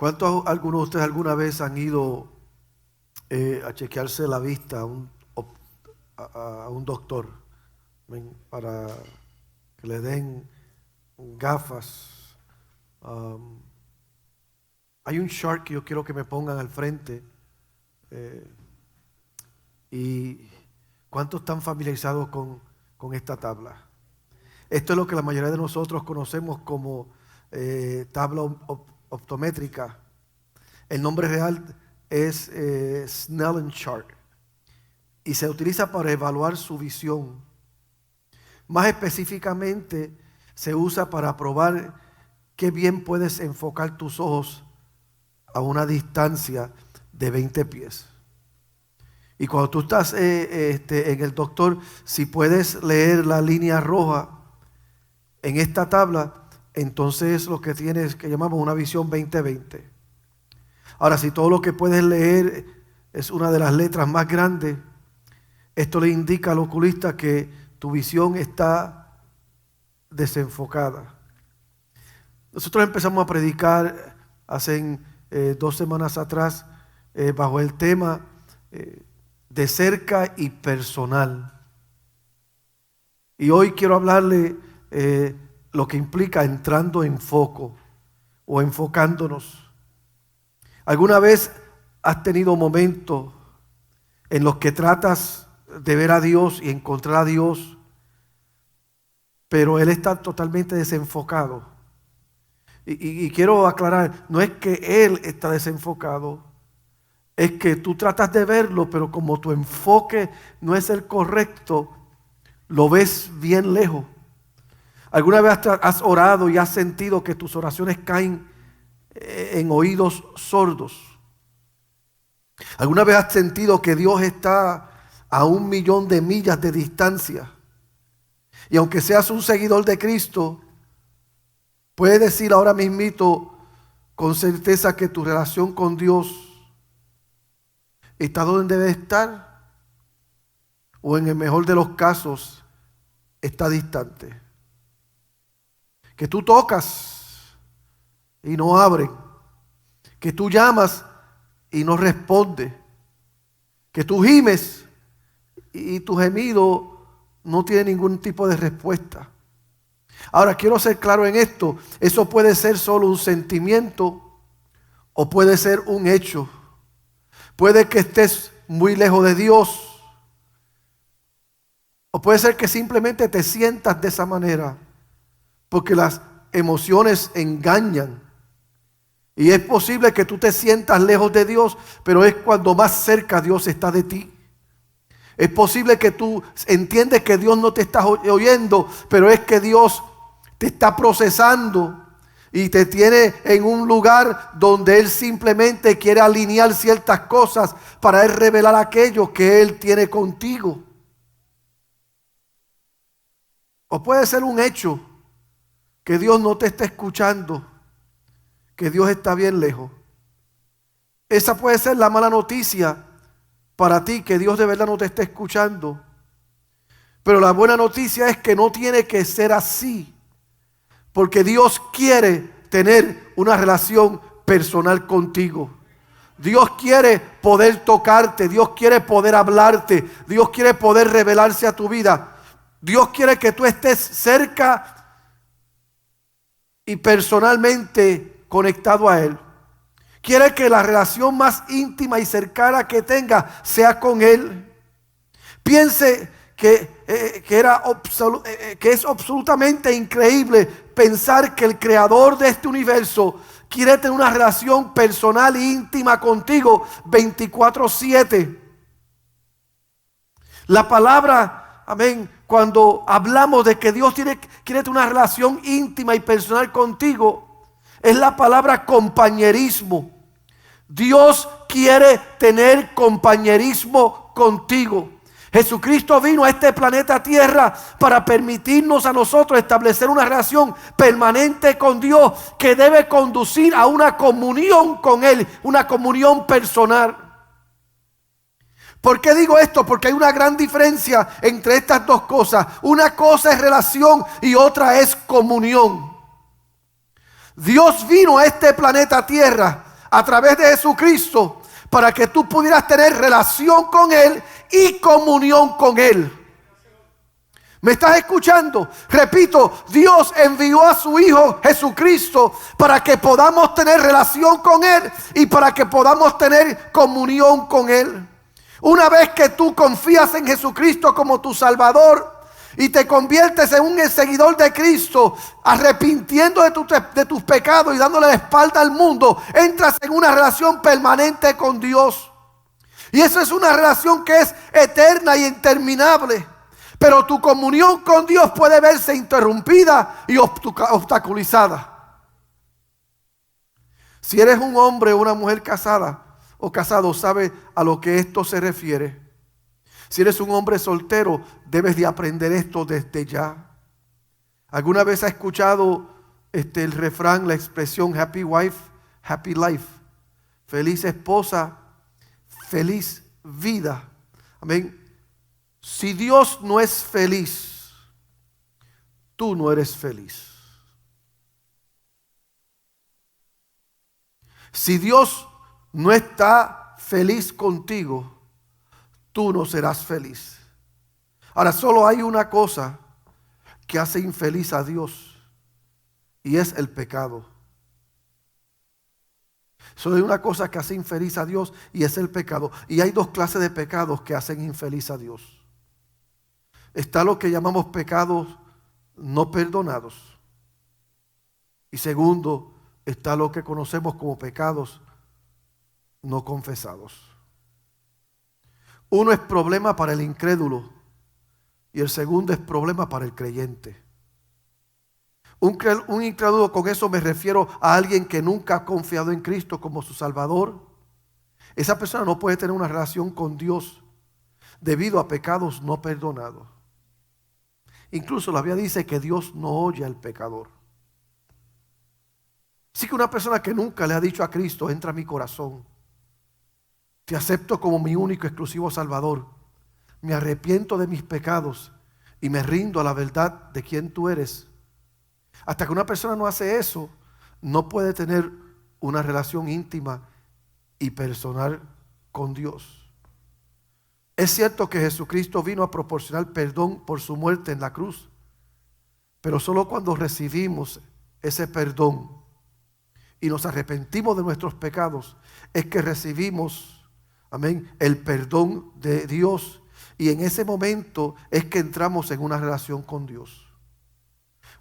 Algunos de ustedes alguna vez han ido a chequearse la vista a un doctor para que le den gafas? Hay un chart que yo quiero que me pongan al frente. ¿Y cuántos están familiarizados con esta tabla? Esto es lo que la mayoría de nosotros conocemos como tabla optométrica. El nombre real es Snellen Chart y se utiliza para evaluar su visión. Más específicamente, se usa para probar qué bien puedes enfocar tus ojos a una distancia de 20 pies. Y cuando tú estás en el doctor, si puedes leer la línea roja en esta tabla, entonces lo que tienes que llamamos una visión 20/20. Ahora, si todo lo que puedes leer es una de las letras más grandes, esto le indica al oculista que tu visión está desenfocada. Nosotros empezamos a predicar hace 2 semanas atrás bajo el tema de cerca y personal. Y hoy quiero hablarle lo que implica entrando en foco o enfocándonos. ¿Alguna vez has tenido momentos en los que tratas de ver a Dios y encontrar a Dios, pero Él está totalmente desenfocado? Y quiero aclarar, no es que Él está desenfocado, es que tú tratas de verlo, pero como tu enfoque no es el correcto, lo ves bien lejos. ¿Alguna vez has orado y has sentido que tus oraciones caen en oídos sordos? ¿Alguna vez has sentido que Dios está a 1.000.000 de millas de distancia? Y aunque seas un seguidor de Cristo, puedes decir ahora mismito con certeza que tu relación con Dios está donde debe estar, o en el mejor de los casos está distante. Que tú tocas y no abre, que tú llamas y no responde, que tú gimes y tu gemido no tiene ningún tipo de respuesta. Ahora, quiero ser claro en esto: eso puede ser solo un sentimiento o puede ser un hecho. Puede que estés muy lejos de Dios, o puede ser que simplemente te sientas de esa manera, porque las emociones engañan. Y es posible que tú te sientas lejos de Dios, pero es cuando más cerca Dios está de ti. Es posible que tú entiendes que Dios no te está oyendo, pero es que Dios te está procesando y te tiene en un lugar donde Él simplemente quiere alinear ciertas cosas para Él revelar aquello que Él tiene contigo. O puede ser un hecho que Dios no te está escuchando, que Dios está bien lejos. Esa puede ser la mala noticia para ti, que Dios de verdad no te está escuchando. Pero la buena noticia es que no tiene que ser así, porque Dios quiere tener una relación personal contigo. Dios quiere poder tocarte, Dios quiere poder hablarte, Dios quiere poder revelarse a tu vida. Dios quiere que tú estés cerca y personalmente conectado a Él. Quiere que la relación más íntima y cercana que tenga sea con Él. Piense que es absolutamente increíble pensar que el creador de este universo quiere tener una relación personal e íntima contigo 24/7. La palabra, amén, cuando hablamos de que Dios quiere tener una relación íntima y personal contigo, es la palabra compañerismo. Dios quiere tener compañerismo contigo. Jesucristo vino a este planeta Tierra para permitirnos a nosotros establecer una relación permanente con Dios que debe conducir a una comunión con Él, una comunión personal. ¿Por qué digo esto? Porque hay una gran diferencia entre estas dos cosas. Una cosa es relación y otra es comunión. Dios vino a este planeta Tierra a través de Jesucristo para que tú pudieras tener relación con Él y comunión con Él. ¿Me estás escuchando? Repito, Dios envió a su Hijo Jesucristo para que podamos tener relación con Él y para que podamos tener comunión con Él. Una vez que tú confías en Jesucristo como tu Salvador y te conviertes en un seguidor de Cristo, arrepintiendo de tus pecados y dándole la espalda al mundo, entras en una relación permanente con Dios. Y eso es una relación que es eterna y interminable. Pero tu comunión con Dios puede verse interrumpida y obstaculizada. Si eres un hombre o una mujer casada o casado, sabes a lo que esto se refiere. Si eres un hombre soltero, debes de aprender esto desde ya. ¿Alguna vez has escuchado el refrán, la expresión happy wife, happy life? Feliz esposa, feliz vida. Amén. Si Dios no es feliz, tú no eres feliz. Si Dios no está feliz contigo, tú no serás feliz. Ahora, solo hay una cosa que hace infeliz a Dios y es el pecado. Solo hay una cosa que hace infeliz a Dios y es el pecado. Y hay dos clases de pecados que hacen infeliz a Dios. Está lo que llamamos pecados no perdonados. Y segundo, está lo que conocemos como pecados no confesados. Uno es problema para el incrédulo y el segundo es problema para el creyente. Un incrédulo, con eso me refiero a alguien que nunca ha confiado en Cristo como su Salvador. Esa persona no puede tener una relación con Dios debido a pecados no perdonados. Incluso la Biblia dice que Dios no oye al pecador. Así que una persona que nunca le ha dicho a Cristo, entra a mi corazón, te acepto como mi único exclusivo Salvador, me arrepiento de mis pecados y me rindo a la verdad de quién tú eres. Hasta que una persona no hace eso, no puede tener una relación íntima y personal con Dios. Es cierto que Jesucristo vino a proporcionar perdón por su muerte en la cruz, pero solo cuando recibimos ese perdón y nos arrepentimos de nuestros pecados es que recibimos, amén, el perdón de Dios, y en ese momento es que entramos en una relación con Dios.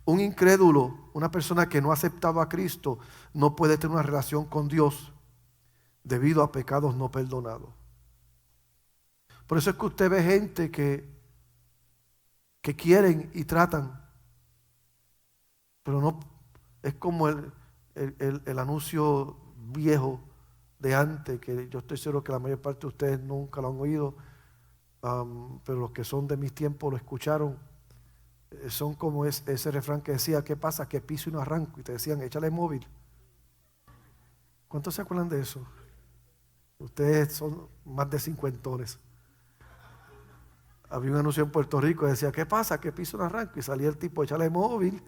Un incrédulo, una persona que no ha aceptado a Cristo, no puede tener una relación con Dios debido a pecados no perdonados. Por eso es que usted ve gente que quieren y tratan, pero no, es como el anuncio viejo de antes, que yo estoy seguro que la mayor parte de ustedes nunca lo han oído, pero los que son de mis tiempos lo escucharon. Son como ese refrán que decía, ¿qué pasa? Que piso y no arranco, y te decían, échale móvil. ¿Cuántos se acuerdan de eso? Ustedes son más de cincuentones. Había un anuncio en Puerto Rico que decía, ¿qué pasa? Que piso y no arranco, y salía el tipo, échale móvil.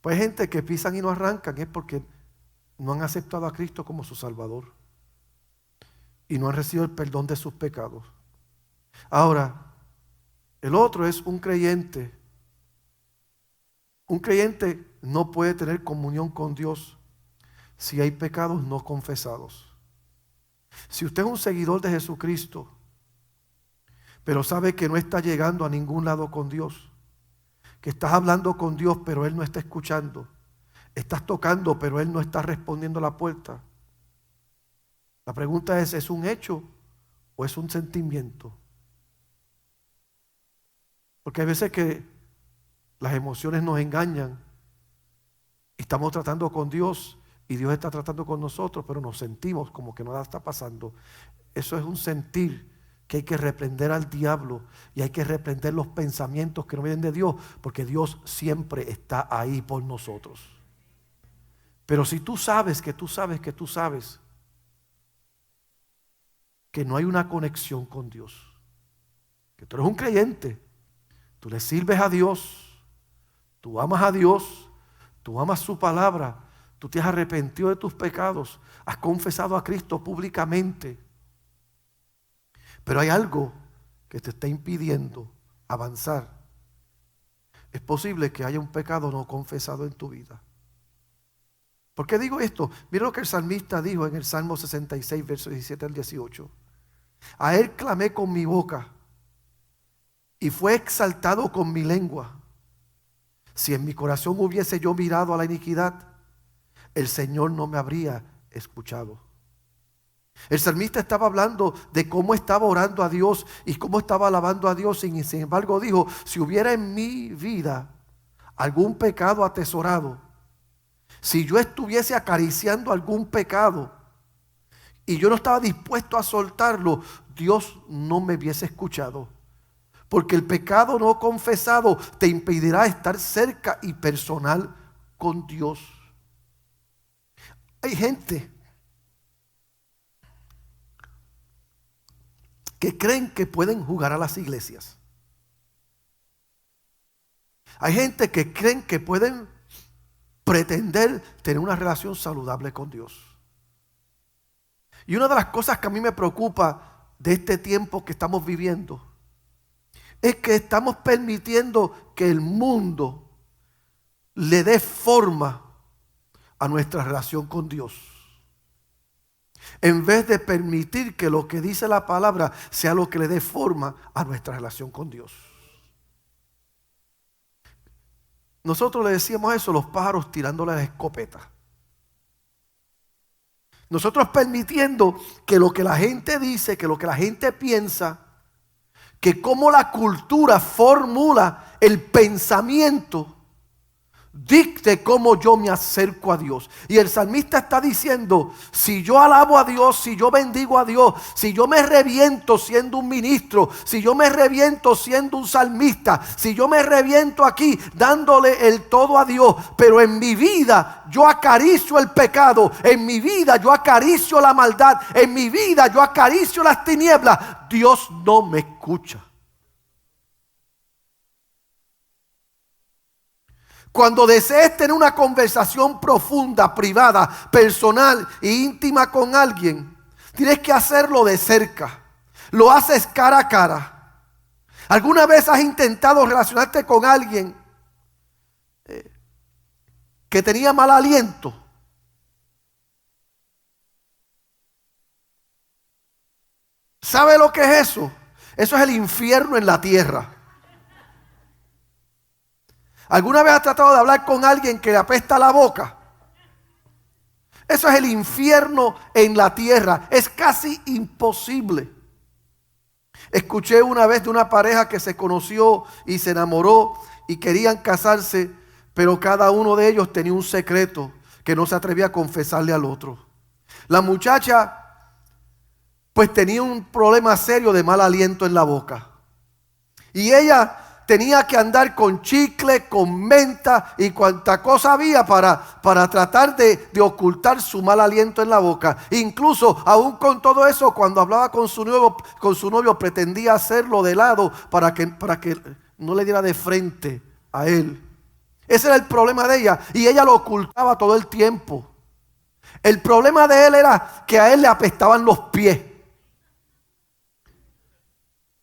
Pues hay gente que pisan y no arrancan es porque no han aceptado a Cristo como su Salvador y no han recibido el perdón de sus pecados. Ahora, el otro es un creyente. Un creyente no puede tener comunión con Dios si hay pecados no confesados. Si usted es un seguidor de Jesucristo, pero sabe que no está llegando a ningún lado con Dios, que estás hablando con Dios pero Él no está escuchando, estás tocando pero Él no está respondiendo a la puerta, la pregunta ¿es un hecho o es un sentimiento? Porque hay veces que las emociones nos engañan y estamos tratando con Dios y Dios está tratando con nosotros, pero nos sentimos como que nada está pasando. Eso es un sentir que hay que reprender al diablo y hay que reprender los pensamientos que no vienen de Dios, porque Dios siempre está ahí por nosotros. Pero si tú sabes que tú sabes que tú sabes que no hay una conexión con Dios, que tú eres un creyente, tú le sirves a Dios, tú amas a Dios, tú amas su palabra, Tú te has arrepentido de tus pecados, has confesado a Cristo públicamente. Pero hay algo que te está impidiendo avanzar. Es posible que haya un pecado no confesado en tu vida. ¿Por qué digo esto? Mira lo que el salmista dijo en el Salmo 66, versos 17 al 18. A él clamé con mi boca y fue exaltado con mi lengua. Si en mi corazón hubiese yo mirado a la iniquidad, el Señor no me habría escuchado. El salmista estaba hablando de cómo estaba orando a Dios y cómo estaba alabando a Dios, y sin embargo dijo: si hubiera en mi vida algún pecado atesorado, si yo estuviese acariciando algún pecado y yo no estaba dispuesto a soltarlo, Dios no me hubiese escuchado. Porque el pecado no confesado te impedirá estar cerca y personal con Dios. Hay gente que creen que pueden jugar a las iglesias. Hay gente que creen que pueden pretender tener una relación saludable con Dios. Y una de las cosas que a mí me preocupa de este tiempo que estamos viviendo es que estamos permitiendo que el mundo le dé forma a nuestra relación con Dios, en vez de permitir que lo que dice la palabra sea lo que le dé forma a nuestra relación con Dios. Nosotros le decíamos eso a los pájaros tirándole la escopeta. Nosotros permitiendo que lo que la gente dice, que lo que la gente piensa, que cómo la cultura formula el pensamiento, dicte cómo yo me acerco a Dios. Y el salmista está diciendo: si yo alabo a Dios, si yo bendigo a Dios, si yo me reviento siendo un ministro, si yo me reviento siendo un salmista, si yo me reviento aquí dándole el todo a Dios, pero en mi vida yo acaricio el pecado, en mi vida yo acaricio la maldad, en mi vida yo acaricio las tinieblas, Dios no me escucha. Cuando desees tener una conversación profunda, privada, personal e íntima con alguien, tienes que hacerlo de cerca. Lo haces cara a cara. ¿Alguna vez has intentado relacionarte con alguien que tenía mal aliento? ¿Sabe lo que es eso? Eso es el infierno en la tierra. ¿Alguna vez has tratado de hablar con alguien que le apesta la boca? Eso es el infierno en la tierra. Es casi imposible. Escuché una vez de una pareja que se conoció y se enamoró y querían casarse, pero cada uno de ellos tenía un secreto que no se atrevía a confesarle al otro. La muchacha pues tenía un problema serio de mal aliento en la boca. Y ella tenía que andar con chicle, con menta y cuanta cosa había para tratar de ocultar su mal aliento en la boca. Incluso aún con todo eso, cuando hablaba con su novio pretendía hacerlo de lado para que no le diera de frente a él. Ese era el problema de ella, y ella lo ocultaba todo el tiempo. El problema de él era que a él le apestaban los pies.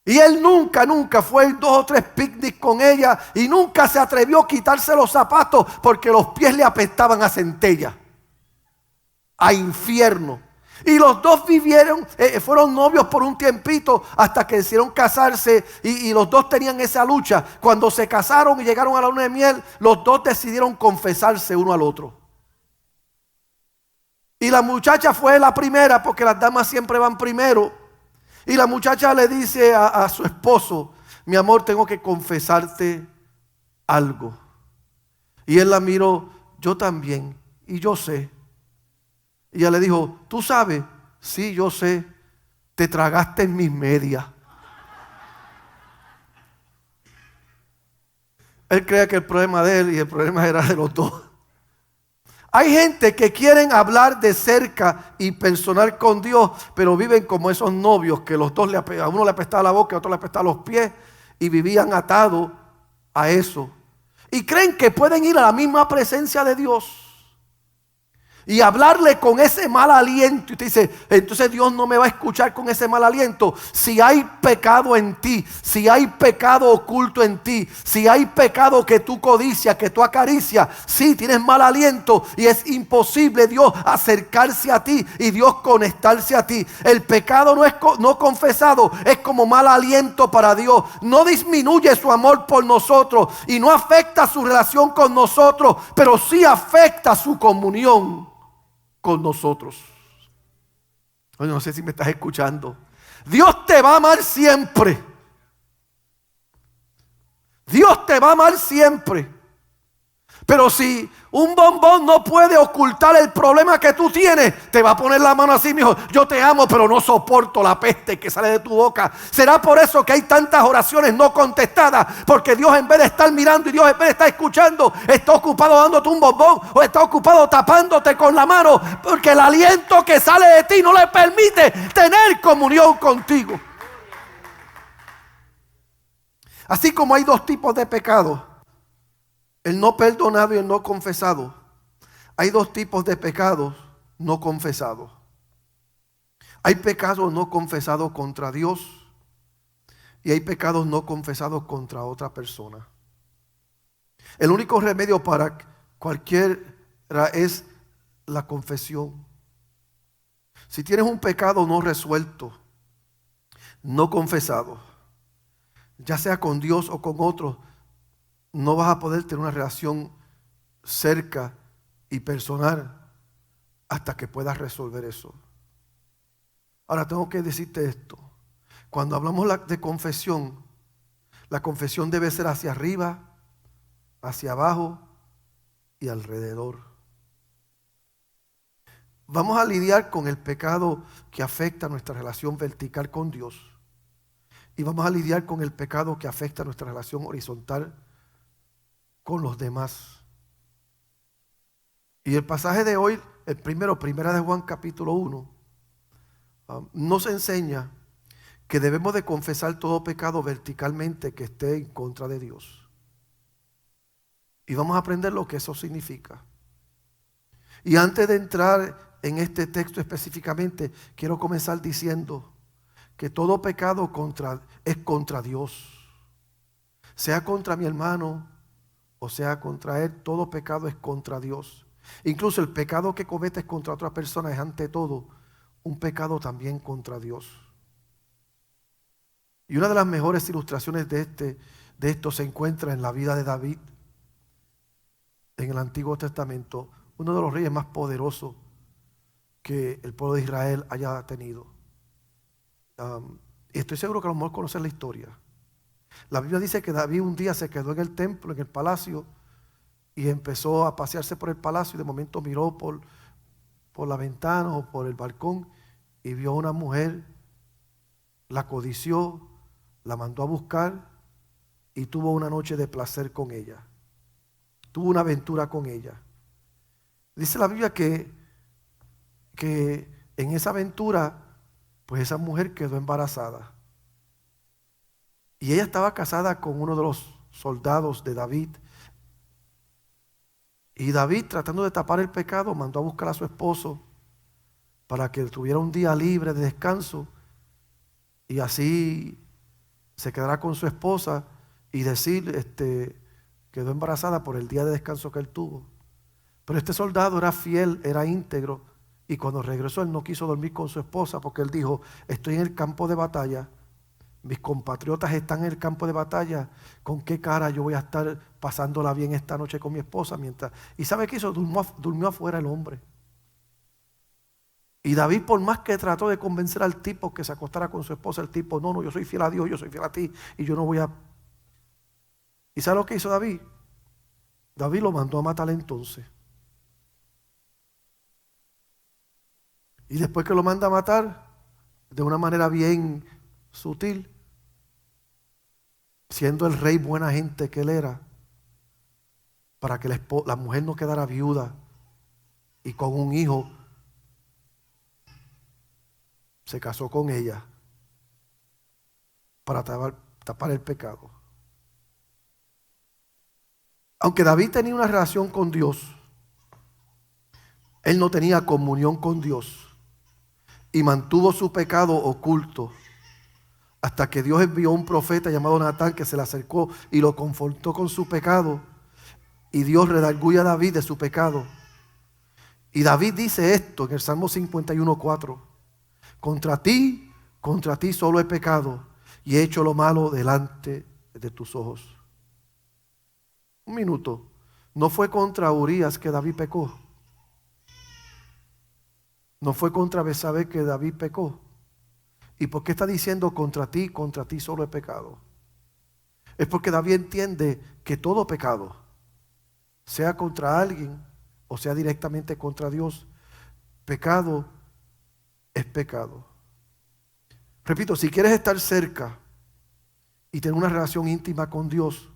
Y él nunca fue en 2 o 3 picnics con ella, y nunca se atrevió a quitarse los zapatos porque los pies le apestaban a centella, a infierno. Y los dos fueron novios por un tiempito hasta que decidieron casarse, y los dos tenían esa lucha. Cuando se casaron y llegaron a la luna de miel, los dos decidieron confesarse uno al otro. Y la muchacha fue la primera, porque las damas siempre van primero. Y la muchacha le dice a su esposo: mi amor, tengo que confesarte algo. Y él la miró: yo también, y yo sé. Y ella le dijo: ¿tú sabes? Sí, yo sé. Te tragaste en mis medias. Él creía que el problema de él y el problema era de los dos. Hay gente que quieren hablar de cerca y personal con Dios, pero viven como esos novios que los dos a uno le apestaba la boca y a otro le apestaba los pies, y vivían atados a eso. Y creen que pueden ir a la misma presencia de Dios. y hablarle con ese mal aliento. Y te dice, entonces Dios no me va a escuchar con ese mal aliento. Si hay pecado en ti, si hay pecado oculto en ti, si hay pecado que tú codicias, que tú acaricias, si tienes mal aliento y es imposible Dios acercarse a ti y Dios conectarse a ti. El pecado no confesado es como mal aliento para Dios. No disminuye su amor por nosotros y no afecta su relación con nosotros, pero sí afecta su comunión con nosotros. Oye, no sé si me estás escuchando. Dios te va a amar siempre. Dios te va a amar siempre. Pero si un bombón no puede ocultar el problema que tú tienes, te va a poner la mano así, mi hijo. Yo te amo, pero no soporto la peste que sale de tu boca. Será por eso que hay tantas oraciones no contestadas, porque Dios, en vez de estar mirando y Dios en vez de estar escuchando, está ocupado dándote un bombón o está ocupado tapándote con la mano, porque el aliento que sale de ti no le permite tener comunión contigo. Así como hay dos tipos de pecados, el no perdonado y el no confesado, hay dos tipos de pecados no confesados. Hay pecados no confesados contra Dios y hay pecados no confesados contra otra persona. El único remedio para cualquiera es la confesión. Si tienes un pecado no resuelto, no confesado, ya sea con Dios o con otros, no vas a poder tener una relación cerca y personal hasta que puedas resolver eso. Ahora tengo que decirte esto. Cuando hablamos de confesión, la confesión debe ser hacia arriba, hacia abajo y alrededor. Vamos a lidiar con el pecado que afecta nuestra relación vertical con Dios. Y vamos a lidiar con el pecado que afecta nuestra relación horizontal con los demás. Y el pasaje de hoy, el primera de Juan capítulo 1, nos enseña que debemos de confesar todo pecado verticalmente que esté en contra de Dios. Y vamos a aprender lo que eso significa. Y antes de entrar en este texto específicamente, quiero comenzar diciendo que todo pecado es contra Dios. Sea contra mi hermano o sea contra él, todo pecado es contra Dios. Incluso el pecado que cometes contra otra persona es ante todo un pecado también contra Dios. Y una de las mejores ilustraciones de esto se encuentra en la vida de David en el Antiguo Testamento, uno de los reyes más poderosos que el pueblo de Israel haya tenido. Y estoy seguro que a lo mejor conocen la historia. La Biblia dice que David un día se quedó en el templo, en el palacio, y empezó a pasearse por el palacio y de momento miró por la ventana o por el balcón y vio a una mujer, la codició, la mandó a buscar y tuvo una noche de placer con ella. Tuvo una aventura con ella. Dice la Biblia que en esa aventura, pues esa mujer quedó embarazada. Y ella estaba casada con uno de los soldados de David. Y David, tratando de tapar el pecado, mandó a buscar a su esposo para que tuviera un día libre de descanso y así se quedará con su esposa y decir, quedó embarazada por el día de descanso que él tuvo. Pero este soldado era fiel, era íntegro, y cuando regresó él no quiso dormir con su esposa porque él dijo, estoy en el campo de batalla, mis compatriotas están en el campo de batalla, ¿con qué cara yo voy a estar pasándola bien esta noche con mi esposa? ¿Y sabe qué hizo? Durmió afuera el hombre. Y David, por más que trató de convencer al tipo que se acostara con su esposa, el tipo, no, yo soy fiel a Dios, yo soy fiel a ti y yo no voy a... ¿Y sabe lo que hizo David? David lo mandó a matar entonces. Y después que lo manda a matar, de una manera bien sutil, siendo el rey buena gente que él era, para que la mujer no quedara viuda y con un hijo, se casó con ella para tapar el pecado. Aunque David tenía una relación con Dios, Él no tenía comunión con Dios y mantuvo su pecado oculto hasta que Dios envió un profeta llamado Natán, que se le acercó y lo confrontó con su pecado, y Dios redarguye a David de su pecado. Y David dice esto en el Salmo 51:4: contra ti solo he pecado y he hecho lo malo delante de tus ojos. Un minuto. No fue contra Urías que David pecó. No fue contra Betsabé que David pecó. ¿Y por qué está diciendo contra ti solo he pecado? Es porque David entiende que todo pecado, sea contra alguien o sea directamente contra Dios, pecado es pecado. Repito, si quieres estar cerca y tener una relación íntima con Dios,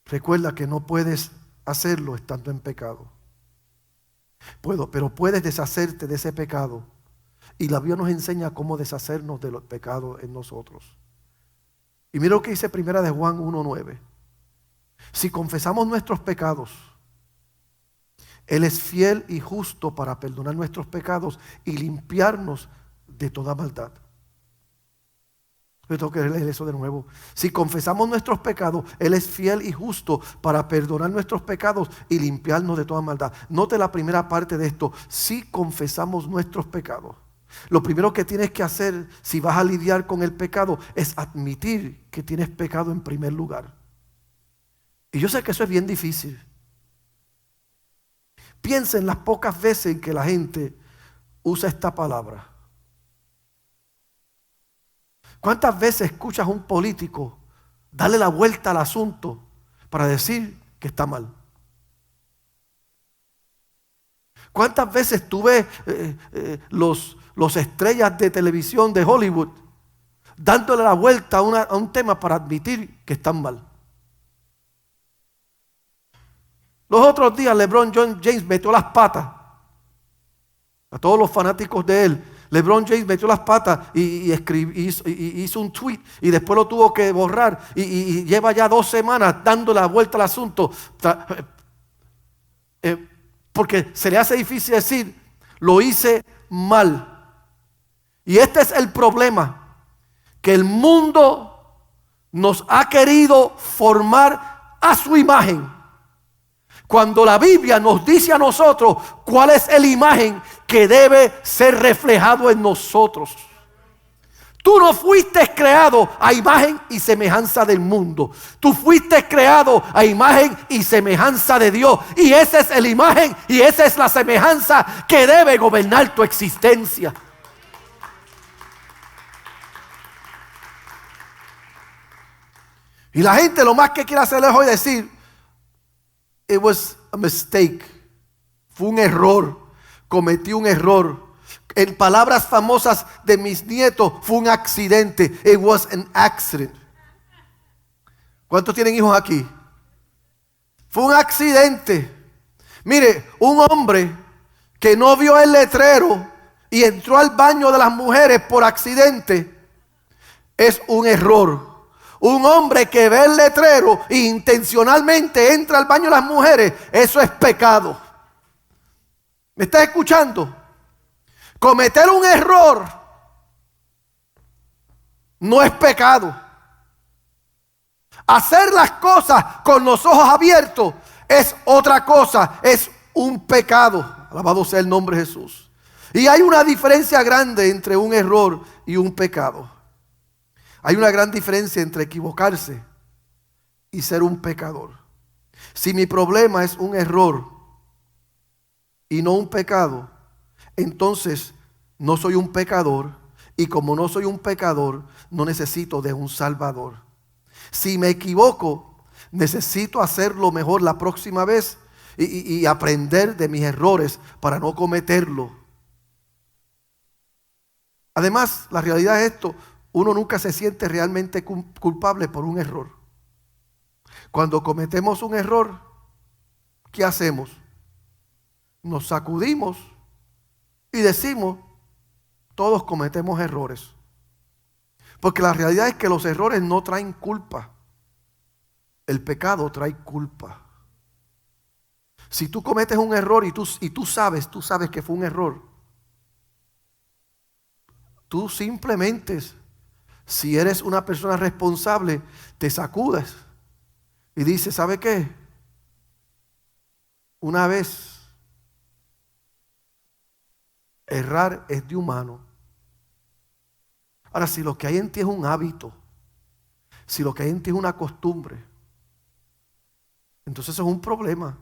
recuerda que no puedes hacerlo estando en pecado. Pero puedes deshacerte de ese pecado. Y la Biblia nos enseña cómo deshacernos de los pecados en nosotros. Y mira lo que dice Primera de Juan 1:9. Si confesamos nuestros pecados, Él es fiel y justo para perdonar nuestros pecados y limpiarnos de toda maldad. Yo tengo que leer eso de nuevo. Si confesamos nuestros pecados, Él es fiel y justo para perdonar nuestros pecados y limpiarnos de toda maldad. Note la primera parte de esto. Si confesamos nuestros pecados. Lo primero que tienes que hacer si vas a lidiar con el pecado es admitir que tienes pecado en primer lugar. Y yo sé que eso es bien difícil. Piensa en las pocas veces en que la gente usa esta palabra. ¿Cuántas veces escuchas a un político darle la vuelta al asunto para decir que está mal? ¿Cuántas veces tú ves los estrellas de televisión de Hollywood dándole la vuelta a un tema para admitir que están mal? Los otros días LeBron James metió las patas. A todos los fanáticos de él, LeBron James metió las patas y hizo un tweet y después lo tuvo que borrar y lleva ya 2 semanas dando la vuelta al asunto porque se le hace difícil decir lo hice mal. Y este es el problema, que el mundo nos ha querido formar a su imagen, cuando la Biblia nos dice a nosotros cuál es la imagen que debe ser reflejado en nosotros. Tú no fuiste creado a imagen y semejanza del mundo. Tú fuiste creado a imagen y semejanza de Dios. Y esa es la imagen y esa es la semejanza que debe gobernar tu existencia. Y la gente lo más que quiere hacer es hoy decir: it was a mistake. Fue un error. Cometí un error. En palabras famosas de mis nietos, fue un accidente. It was an accident. ¿Cuántos tienen hijos aquí? Fue un accidente. Mire, un hombre que no vio el letrero y entró al baño de las mujeres por accidente es un error. Un hombre que ve el letrero e intencionalmente entra al baño de las mujeres, eso es pecado. ¿Me estás escuchando? Cometer un error no es pecado. Hacer las cosas con los ojos abiertos es otra cosa, es un pecado. Alabado sea el nombre de Jesús. Y hay una diferencia grande entre un error y un pecado. Hay una gran diferencia entre equivocarse y ser un pecador. Si mi problema es un error y no un pecado, entonces no soy un pecador, y como no soy un pecador, no necesito de un salvador. Si me equivoco, necesito hacerlo mejor la próxima vez y aprender de mis errores para no cometerlo. Además, la realidad es esto: uno nunca se siente realmente culpable por un error. Cuando cometemos un error, ¿qué hacemos? Nos sacudimos y decimos: todos cometemos errores. Porque la realidad es que los errores no traen culpa. El pecado trae culpa. Si tú cometes un error y tú sabes que fue un error, tú simplemente, si eres una persona responsable, te sacudes y dices, ¿sabe qué? Una vez, errar es de humano. Ahora, si lo que hay en ti es un hábito, si lo que hay en ti es una costumbre, entonces eso es un problema.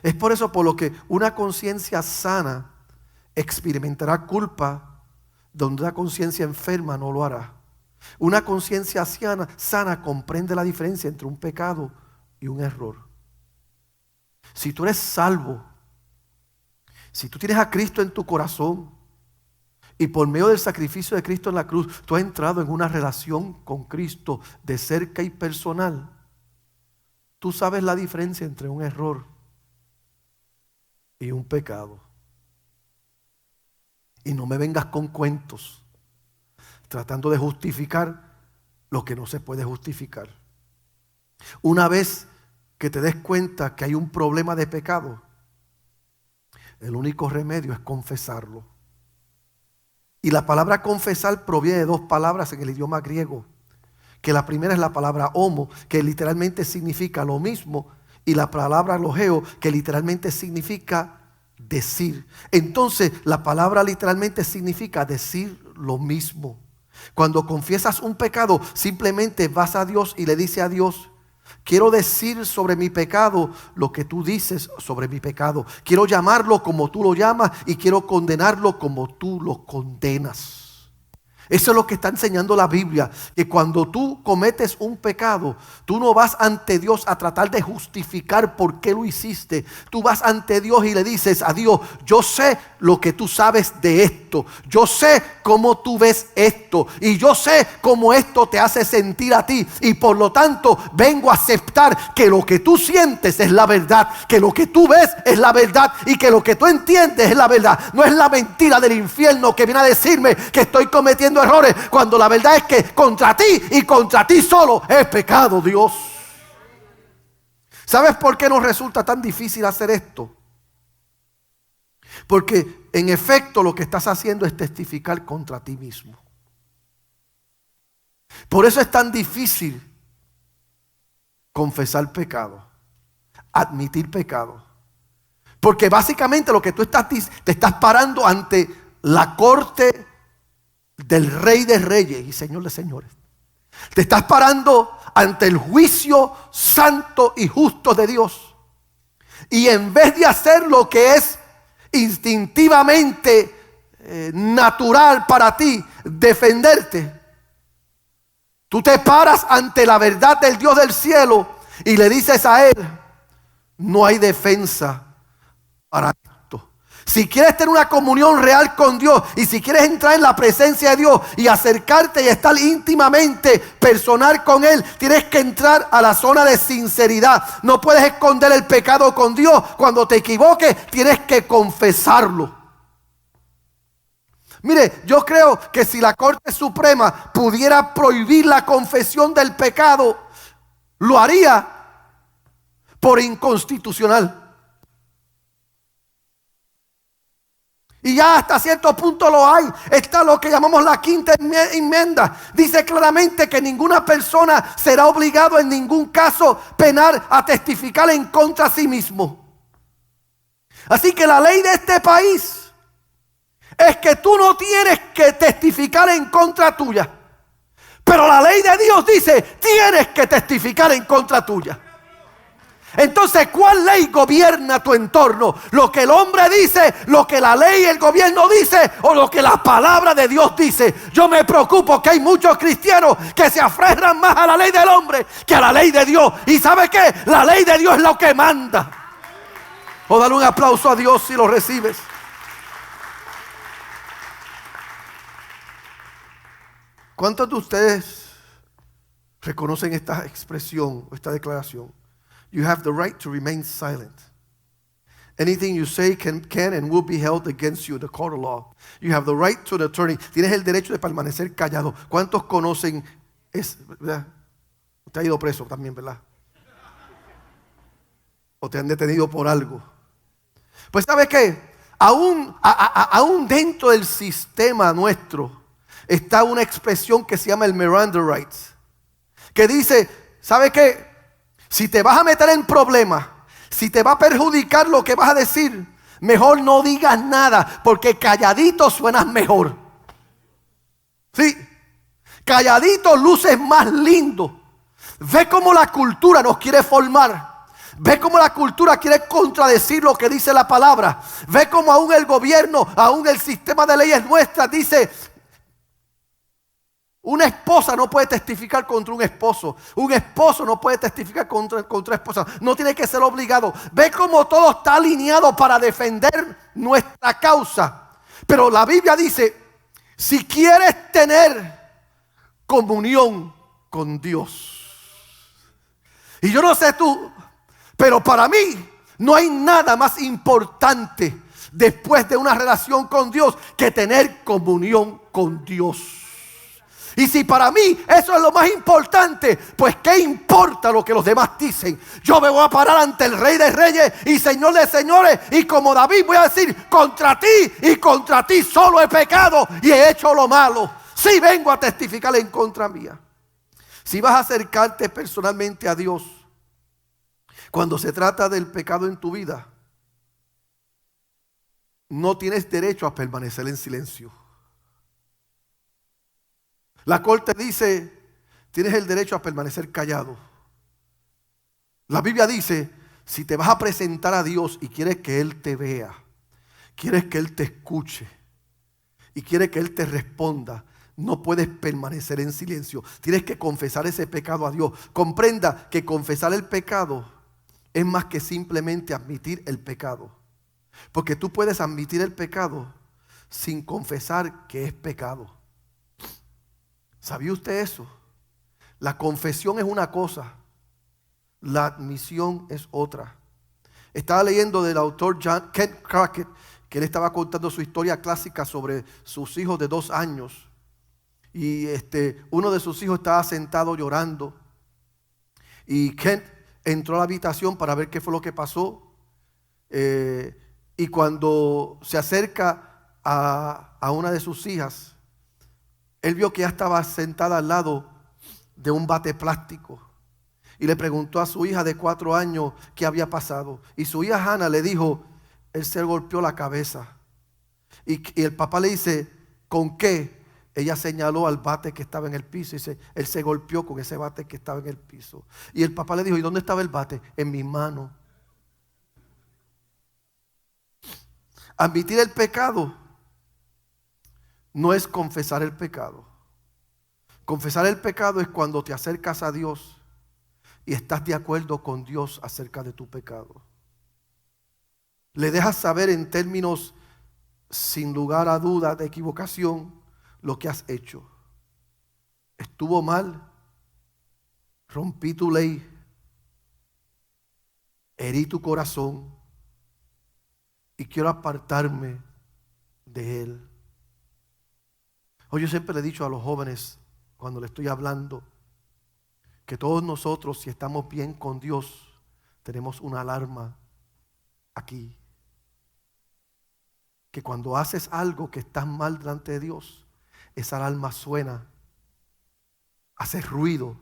Es por eso por lo que una conciencia sana experimentará culpa, donde una conciencia enferma no lo hará. Una conciencia sana comprende la diferencia entre un pecado y un error. Si tú eres salvo, si tú tienes a Cristo en tu corazón y por medio del sacrificio de Cristo en la cruz, tú has entrado en una relación con Cristo de cerca y personal, tú sabes la diferencia entre un error y un pecado. Y no me vengas con cuentos tratando de justificar lo que no se puede justificar. Una vez que te des cuenta que hay un problema de pecado, el único remedio es confesarlo. Y la palabra confesar proviene de dos palabras en el idioma griego, que la primera es la palabra homo, que literalmente significa lo mismo, y la palabra logeo, que literalmente significa decir. Entonces la palabra literalmente significa decir lo mismo. Cuando confiesas un pecado, simplemente vas a Dios y le dices a Dios: quiero decir sobre mi pecado lo que tú dices sobre mi pecado. Quiero llamarlo como tú lo llamas y quiero condenarlo como tú lo condenas. Eso es lo que está enseñando la Biblia, que cuando tú cometes un pecado, tú no vas ante Dios a tratar de justificar por qué lo hiciste. Tú vas ante Dios y le dices a Dios: yo sé lo que tú sabes de esto, yo sé cómo tú ves esto, y yo sé cómo esto te hace sentir a ti, y por lo tanto vengo a aceptar que lo que tú sientes es la verdad, que lo que tú ves es la verdad, y que lo que tú entiendes es la verdad. No es la mentira del infierno que viene a decirme que estoy cometiendo errores, cuando la verdad es que contra ti y contra ti solo es pecado, Dios. ¿Sabes por qué nos resulta tan difícil hacer esto? Porque en efecto lo que estás haciendo es testificar contra ti mismo. Por eso es tan difícil confesar pecado, admitir pecado. Porque básicamente lo que tú te estás parando ante la corte del Rey de Reyes y Señor de Señores. Te estás parando ante el juicio santo y justo de Dios. Y en vez de hacer lo que es instintivamente natural para ti, defenderte, tú te paras ante la verdad del Dios del cielo y le dices a Él: no hay defensa para esto. Si quieres tener una comunión real con Dios, y si quieres entrar en la presencia de Dios y acercarte y estar íntimamente personal con Él, tienes que entrar a la zona de sinceridad. No puedes esconder el pecado con Dios. Cuando te equivoques, tienes que confesarlo. Mire, yo creo que si la Corte Suprema pudiera prohibir la confesión del pecado, lo haría por inconstitucional. Y ya hasta cierto punto lo hay. Está lo que llamamos la quinta enmienda. Dice claramente que ninguna persona será obligado en ningún caso penal a testificar en contra de sí mismo. Así que la ley de este país es que tú no tienes que testificar en contra tuya. Pero la ley de Dios dice: tienes que testificar en contra tuya. Entonces, ¿cuál ley gobierna tu entorno? ¿Lo que el hombre dice, lo que la ley y el gobierno dice, o lo que la palabra de Dios dice? Yo me preocupo que hay muchos cristianos que se aferran más a la ley del hombre que a la ley de Dios. ¿Y sabe qué? La ley de Dios es lo que manda. O dale un aplauso a Dios si lo recibes. ¿Cuántos de ustedes reconocen esta expresión, esta declaración? You have the right to remain silent. Anything you say can and will be held against you in the court of law. You have the right to an attorney. Tienes el derecho de permanecer callado. ¿Cuántos conocen eso? ¿Verdad? Usted ha ido preso también, ¿verdad? o te han detenido por algo. Pues ¿sabes qué? Aún dentro del sistema nuestro está una expresión que se llama el Miranda Rights, que dice, ¿sabes qué? Si te vas a meter en problemas, si te va a perjudicar lo que vas a decir, mejor no digas nada, porque calladito suenas mejor. Sí, calladito luces más lindo. Ve cómo la cultura nos quiere formar. Ve cómo la cultura quiere contradecir lo que dice la palabra. Ve cómo aún el gobierno, aún el sistema de leyes nuestras dice: una esposa no puede testificar contra un esposo. Un esposo no puede testificar contra esposa. No tiene que ser obligado. Ve cómo todo está alineado para defender nuestra causa. Pero la Biblia dice: si quieres tener comunión con Dios. Y yo no sé tú, pero para mí no hay nada más importante después de una relación con Dios que tener comunión con Dios. Y si para mí eso es lo más importante, pues ¿qué importa lo que los demás dicen? Yo me voy a parar ante el Rey de Reyes y Señor de Señores, y como David voy a decir: contra ti y contra ti solo he pecado y he hecho lo malo. Si vengo a testificar en contra mía. Si vas a acercarte personalmente a Dios, cuando se trata del pecado en tu vida, no tienes derecho a permanecer en silencio. La corte dice: tienes el derecho a permanecer callado. La Biblia dice: si te vas a presentar a Dios y quieres que Él te vea, quieres que Él te escuche y quieres que Él te responda, no puedes permanecer en silencio. Tienes que confesar ese pecado a Dios. Comprenda que confesar el pecado es más que simplemente admitir el pecado. Porque tú puedes admitir el pecado sin confesar que es pecado. ¿Sabía usted eso? La confesión es una cosa, la admisión es otra. Estaba leyendo del autor Ken Crockett, que él estaba contando su historia clásica sobre sus hijos de 2 años. Y uno de sus hijos estaba sentado llorando. Y Kent entró a la habitación para ver qué fue lo que pasó. Y cuando se acerca a una de sus hijas, él vio que ella estaba sentada al lado de un bate plástico. Y le preguntó a su hija de 4 años qué había pasado. Y su hija Hannah le dijo: él se golpeó la cabeza. Y el papá le dice: ¿con qué? Ella señaló al bate que estaba en el piso y dice: él se golpeó con ese bate que estaba en el piso. Y el papá le dijo: ¿y dónde estaba el bate? En mi mano. Admitir el pecado no es confesar el pecado. Confesar el pecado es cuando te acercas a Dios y estás de acuerdo con Dios acerca de tu pecado. Le dejas saber en términos sin lugar a duda de equivocación lo que has hecho. Estuvo mal, rompí tu ley, herí tu corazón y quiero apartarme de él. Hoy yo siempre le he dicho a los jóvenes, cuando le estoy hablando, que todos nosotros, si estamos bien con Dios, tenemos una alarma aquí. Que cuando haces algo que estás mal delante de Dios, esa alarma suena, hace ruido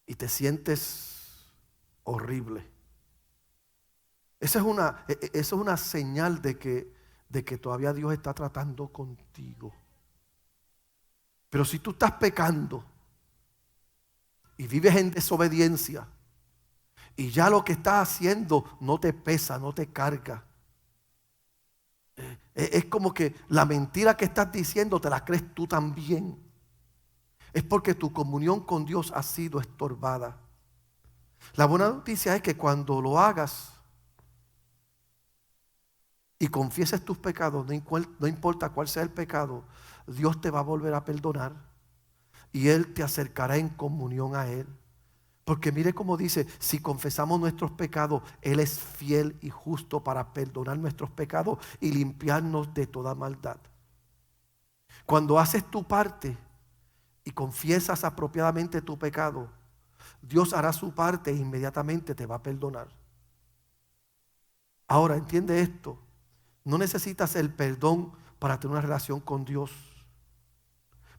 y te sientes horrible. Esa es una señal de que todavía Dios está tratando contigo. Pero si tú estás pecando y vives en desobediencia y ya lo que estás haciendo no te pesa, no te carga, es como que la mentira que estás diciendo te la crees tú también. Es porque tu comunión con Dios ha sido estorbada. La buena noticia es que cuando lo hagas y confieses tus pecados, no importa cuál sea el pecado, Dios te va a volver a perdonar y Él te acercará en comunión a Él. Porque mire cómo dice: si confesamos nuestros pecados, Él es fiel y justo para perdonar nuestros pecados y limpiarnos de toda maldad. Cuando haces tu parte y confiesas apropiadamente tu pecado, Dios hará su parte e inmediatamente te va a perdonar. Ahora, entiende esto. No necesitas el perdón para tener una relación con Dios.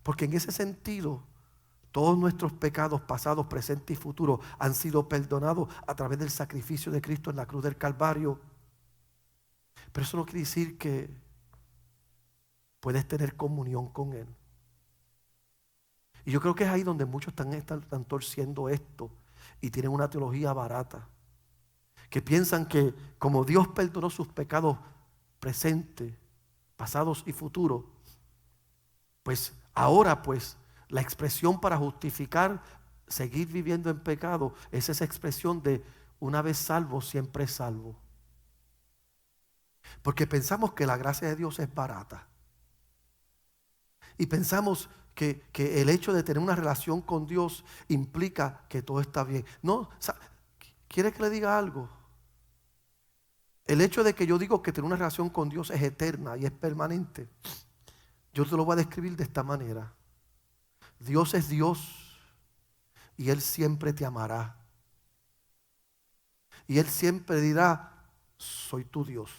Porque en ese sentido, todos nuestros pecados pasados, presentes y futuros han sido perdonados a través del sacrificio de Cristo en la cruz del Calvario. Pero eso no quiere decir que puedes tener comunión con Él. Y yo creo que es ahí donde muchos están torciendo esto y tienen una teología barata. Que piensan que como Dios perdonó sus pecados presentes, pasados y futuros, pues ahora pues la expresión para justificar seguir viviendo en pecado es esa expresión de una vez salvo, siempre salvo. Porque pensamos que la gracia de Dios es barata. Y pensamos que el hecho de tener una relación con Dios implica que todo está bien. No, ¿quiere que le diga algo? El hecho de que yo digo que tener una relación con Dios es eterna y es permanente, yo te lo voy a describir de esta manera. Dios es Dios y Él siempre te amará. Y Él siempre dirá, soy tu Dios.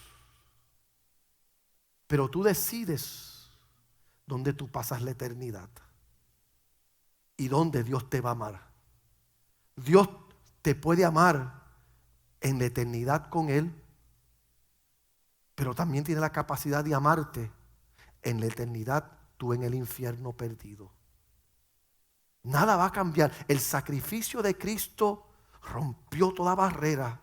Pero tú decides dónde tú pasas la eternidad y dónde Dios te va a amar. Dios te puede amar en la eternidad con Él, pero también tiene la capacidad de amarte en la eternidad, tú en el infierno perdido. Nada va a cambiar. El sacrificio de Cristo rompió toda barrera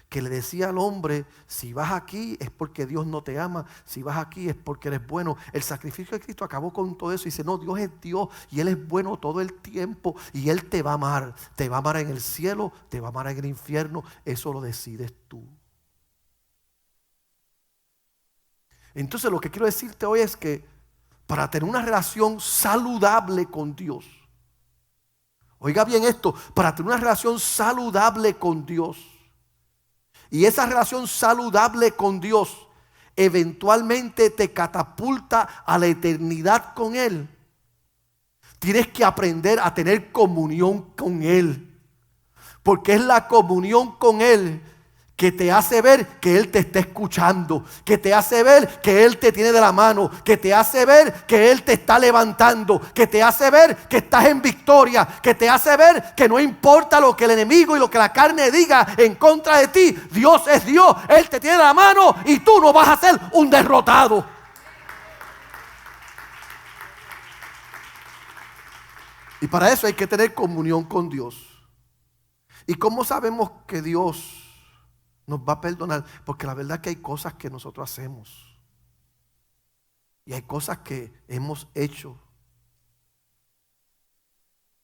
que le decía al hombre, si vas aquí es porque Dios no te ama, si vas aquí es porque eres bueno. El sacrificio de Cristo acabó con todo eso y dice, no, Dios es Dios y Él es bueno todo el tiempo y Él te va a amar. Te va a amar en el cielo, te va a amar en el infierno, eso lo decides tú. Entonces lo que quiero decirte hoy es que para tener una relación saludable con Dios, oiga bien esto, para tener una relación saludable con Dios, y esa relación saludable con Dios eventualmente te catapulta a la eternidad con Él, tienes que aprender a tener comunión con Él, porque es la comunión con Él que te hace ver que Él te está escuchando, que te hace ver que Él te tiene de la mano, que te hace ver que Él te está levantando, que te hace ver que estás en victoria, que te hace ver que no importa lo que el enemigo y lo que la carne diga en contra de ti, Dios es Dios, Él te tiene de la mano y tú no vas a ser un derrotado. Y para eso hay que tener comunión con Dios. ¿Y cómo sabemos que Dios nos va a perdonar? Porque la verdad es que hay cosas que nosotros hacemos y hay cosas que hemos hecho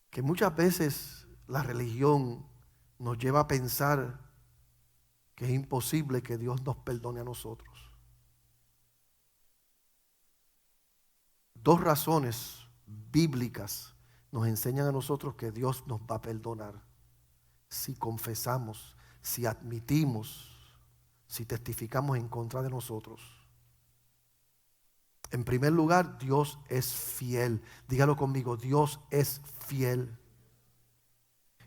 que muchas veces la religión nos lleva a pensar que es imposible que Dios nos perdone a nosotros. Dos razones bíblicas nos enseñan a nosotros que Dios nos va a perdonar: si confesamos, si admitimos, si testificamos en contra de nosotros. En primer lugar, Dios es fiel. Dígalo conmigo, Dios es fiel.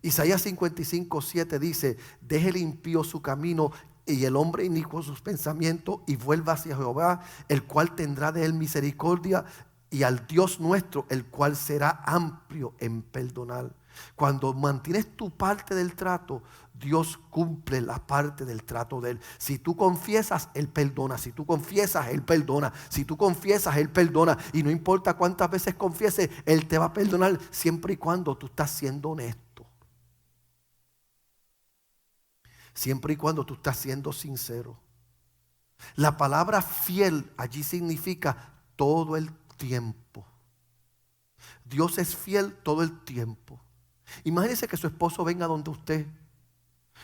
Isaías 55:7 dice, deje el impío su camino y el hombre inicuo sus pensamientos y vuelva hacia Jehová, el cual tendrá de él misericordia, y al Dios nuestro, el cual será amplio en perdonar. Cuando mantienes tu parte del trato, Dios cumple la parte del trato de Él. Si tú confiesas, Él perdona. Si tú confiesas, Él perdona. Si tú confiesas, Él perdona. Y no importa cuántas veces confieses, Él te va a perdonar siempre y cuando tú estás siendo honesto. Siempre y cuando tú estás siendo sincero. La palabra fiel allí significa todo el tiempo. Dios es fiel todo el tiempo. Imagínese que su esposo venga donde usted,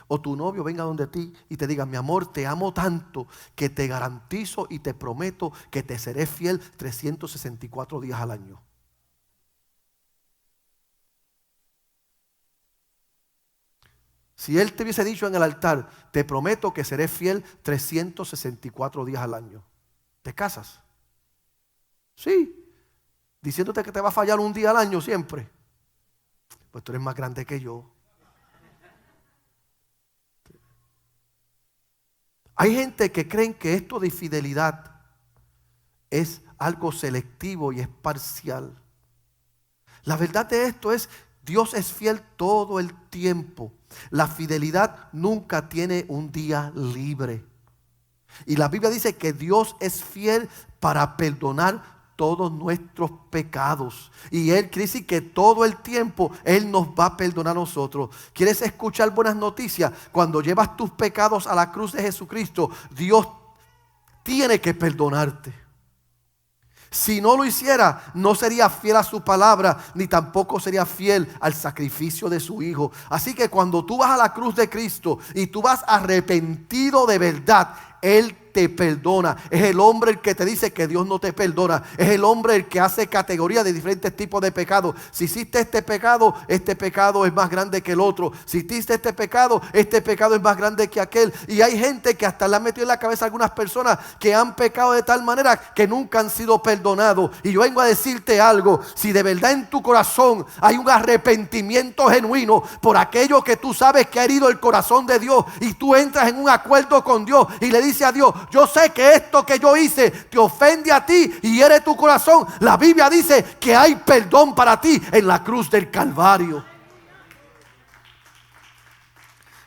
o tu novio venga donde ti y te diga, mi amor, te amo tanto que te garantizo y te prometo que te seré fiel 364 días al año. Si él te hubiese dicho en el altar, te prometo que seré fiel 364 días al año, ¿te casas? Sí. Diciéndote que te va a fallar un día al año siempre, pues tú eres más grande que yo. Hay gente que creen que esto de fidelidad es algo selectivo y es parcial. La verdad de esto es, Dios es fiel todo el tiempo. La fidelidad nunca tiene un día libre. Y la Biblia dice que Dios es fiel para perdonar todos nuestros pecados. Y Él quiere decir que todo el tiempo Él nos va a perdonar a nosotros. ¿Quieres escuchar buenas noticias? Cuando llevas tus pecados a la cruz de Jesucristo, Dios tiene que perdonarte. Si no lo hiciera, no sería fiel a su palabra, ni tampoco sería fiel al sacrificio de su Hijo. Así que cuando tú vas a la cruz de Cristo y tú vas arrepentido de verdad, Él te perdona. Es el hombre el que te dice que Dios no te perdona. Es el hombre el que hace categoría de diferentes tipos de pecados. Si hiciste este pecado es más grande que el otro. Si hiciste este pecado es más grande que aquel. Y hay gente que hasta le ha metido en la cabeza a algunas personas que han pecado de tal manera que nunca han sido perdonados. Y yo vengo a decirte algo: si de verdad en tu corazón hay un arrepentimiento genuino por aquello que tú sabes que ha herido el corazón de Dios, y tú entras en un acuerdo con Dios y le dices a Dios: yo sé que esto que yo hice te ofende a ti y hiere tu corazón. La Biblia dice que hay perdón para ti en la cruz del Calvario.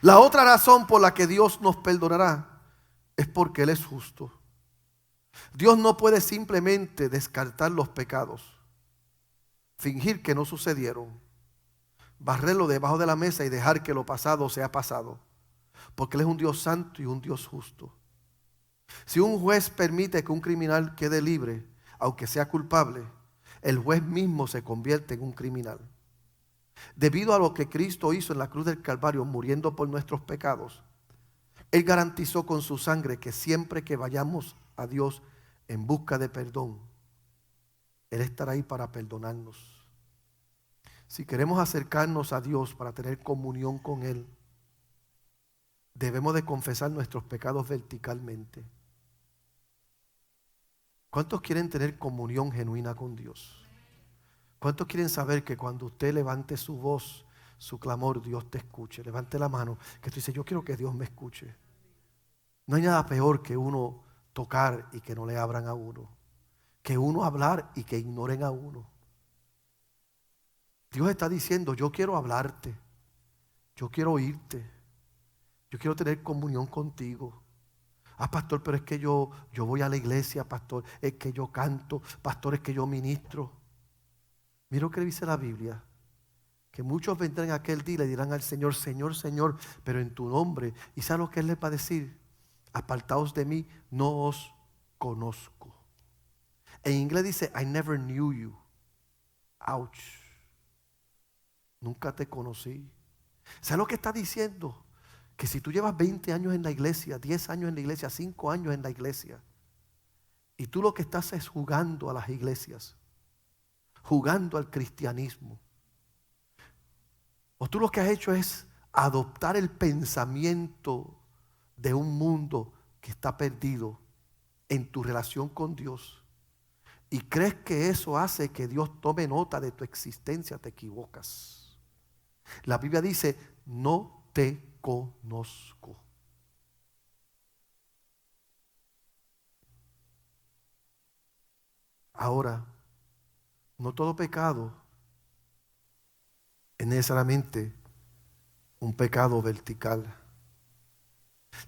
La otra razón por la que Dios nos perdonará es porque Él es justo. Dios no puede simplemente descartar los pecados, fingir que no sucedieron, barrerlo debajo de la mesa y dejar que lo pasado sea pasado, porque Él es un Dios santo y un Dios justo. Si un juez permite que un criminal quede libre, aunque sea culpable, el juez mismo se convierte en un criminal. Debido a lo que Cristo hizo en la cruz del Calvario, muriendo por nuestros pecados, Él garantizó con su sangre que siempre que vayamos a Dios en busca de perdón, Él estará ahí para perdonarnos. Si queremos acercarnos a Dios para tener comunión con Él, debemos de confesar nuestros pecados verticalmente. ¿Cuántos quieren tener comunión genuina con Dios? ¿Cuántos quieren saber que cuando usted levante su voz, su clamor, Dios te escuche? Levante la mano, que tú dices: yo quiero que Dios me escuche. No hay nada peor que uno tocar y que no le abran a uno, que uno hablar y que ignoren a uno. Dios está diciendo: yo quiero hablarte, yo quiero oírte, yo quiero tener comunión contigo. Ah, pastor, pero es que yo voy a la iglesia, pastor, es que yo canto, pastor, es que yo ministro. Mira lo que dice la Biblia, que muchos vendrán aquel día y le dirán al Señor: Señor, Señor, pero en tu nombre. ¿Y sabe lo que Él les va a decir? Apartaos de mí, no os conozco. En inglés dice: I never knew you. Ouch. Nunca te conocí. ¿Sabe lo que está diciendo? Que si tú llevas 20 años en la iglesia, 10 años en la iglesia, 5 años en la iglesia, y tú lo que estás es jugando a las iglesias, jugando al cristianismo, o tú lo que has hecho es adoptar el pensamiento de un mundo que está perdido en tu relación con Dios, y crees que eso hace que Dios tome nota de tu existencia, te equivocas. La Biblia dice: no te conozco. Ahora, no todo pecado es necesariamente un pecado vertical.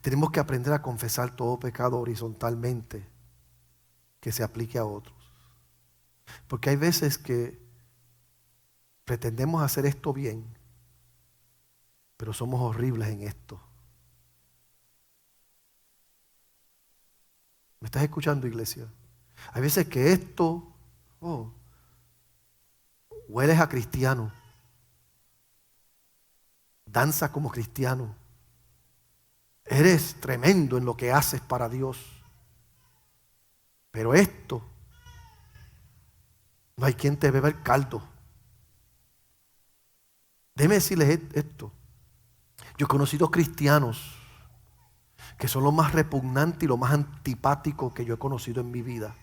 Tenemos que aprender a confesar todo pecado horizontalmente que se aplique a otros. Porque hay veces que pretendemos hacer esto bien, pero somos horribles en esto. ¿Me estás escuchando, iglesia? Hay veces que esto, hueles a cristiano, danzas como cristiano, eres tremendo en lo que haces para Dios, pero esto, no hay quien te beba el caldo. Déjeme decirles esto: yo he conocido cristianos que son lo más repugnante y lo más antipático que yo he conocido en mi vida.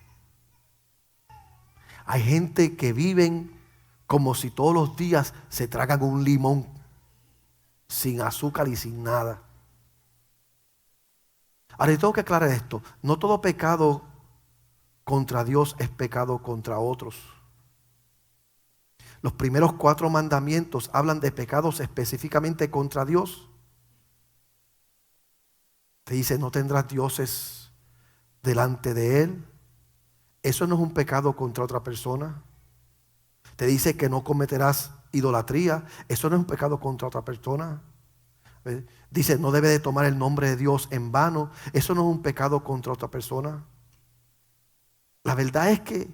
Hay gente que viven como si todos los días se tragan un limón, sin azúcar y sin nada. Ahora yo tengo que aclarar esto. No todo pecado contra Dios es pecado contra otros. Los primeros 4 mandamientos hablan de pecados específicamente contra Dios. Te dice, no tendrás dioses delante de Él. Eso no es un pecado contra otra persona. Te dice que no cometerás idolatría. Eso no es un pecado contra otra persona. Dice, no debe de tomar el nombre de Dios en vano. Eso no es un pecado contra otra persona. La verdad es que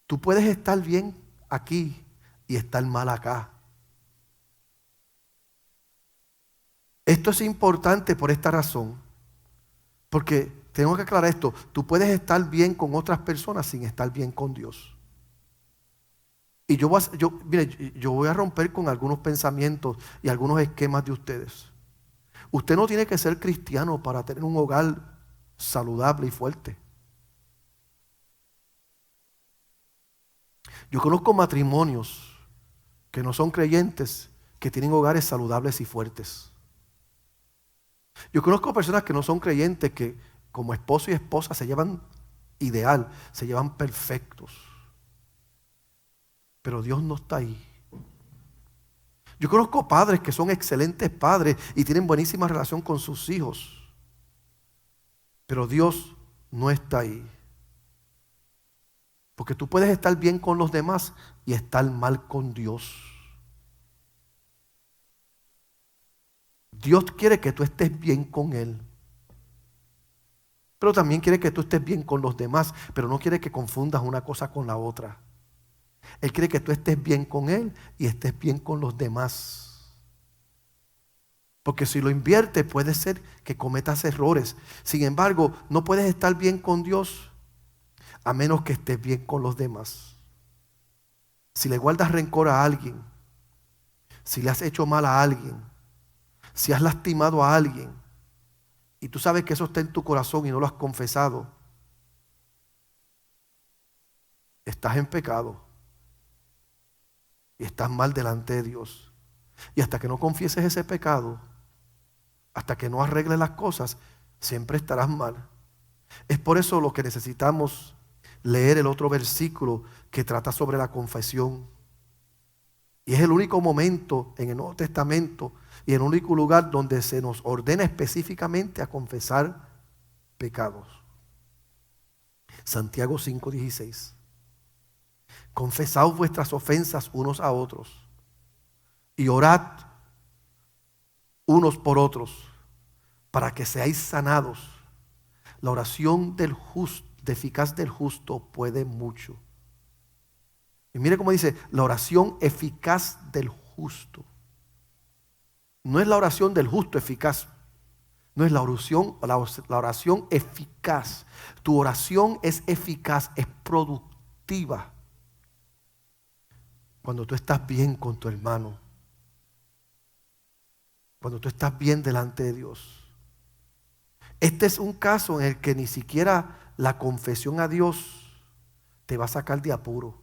tú puedes estar bien aquí y estar mal acá. Esto es importante por esta razón. Porque tengo que aclarar esto. Tú puedes estar bien con otras personas sin estar bien con Dios. Y mire, yo voy a romper con algunos pensamientos y algunos esquemas de ustedes. Usted no tiene que ser cristiano para tener un hogar saludable y fuerte. Yo conozco matrimonios que no son creyentes, que tienen hogares saludables y fuertes. Yo conozco personas que no son creyentes, que como esposo y esposa se llevan ideal, se llevan perfectos. Pero Dios no está ahí. Yo conozco padres que son excelentes padres y tienen buenísima relación con sus hijos. Pero Dios no está ahí. Porque tú puedes estar bien con los demás y estar mal con Dios. Dios quiere que tú estés bien con Él. Pero también quiere que tú estés bien con los demás. Pero no quiere que confundas una cosa con la otra. Él quiere que tú estés bien con Él y estés bien con los demás. Porque si lo inviertes puede ser que cometas errores. Sin embargo, no puedes estar bien con Dios a menos que estés bien con los demás. Si le guardas rencor a alguien, si le has hecho mal a alguien, si has lastimado a alguien y tú sabes que eso está en tu corazón y no lo has confesado, estás en pecado y estás mal delante de Dios. Y hasta que no confieses ese pecado, hasta que no arregles las cosas, siempre estarás mal. Es por eso lo que necesitamos leer el otro versículo que trata sobre la confesión. Y es el único momento en el Nuevo Testamento y el único lugar donde se nos ordena específicamente a confesar pecados. Santiago 5:16. Confesaos vuestras ofensas unos a otros y orad unos por otros para que seáis sanados. La oración del justo, eficaz del justo, puede mucho. Y mire cómo dice, la oración eficaz del justo. No es la oración del justo eficaz. No es la oración eficaz. Tu oración es eficaz, es productiva. Cuando tú estás bien con tu hermano. Cuando tú estás bien delante de Dios. Este es un caso en el que ni siquiera la confesión a Dios te va a sacar de apuro.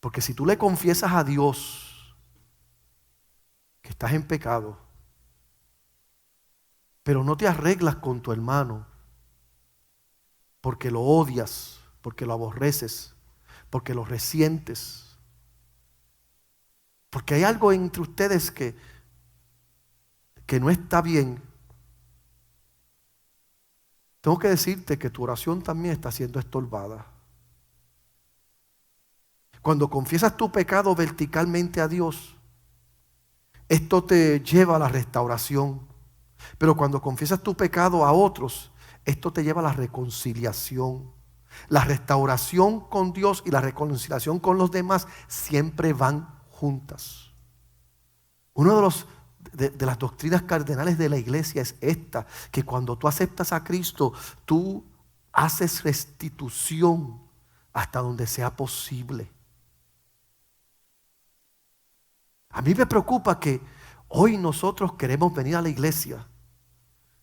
Porque si tú le confiesas a Dios que estás en pecado, pero no te arreglas con tu hermano, porque lo odias, porque lo aborreces, porque lo resientes, porque hay algo entre ustedes que no está bien, tengo que decirte que tu oración también está siendo estorbada. Cuando confiesas tu pecado verticalmente a Dios, esto te lleva a la restauración. Pero cuando confiesas tu pecado a otros, esto te lleva a la reconciliación. La restauración con Dios y la reconciliación con los demás siempre van juntas. Uno de las doctrinas cardenales de la iglesia es esta, que cuando tú aceptas a Cristo, tú haces restitución hasta donde sea posible. A mí me preocupa que hoy nosotros queremos venir a la iglesia,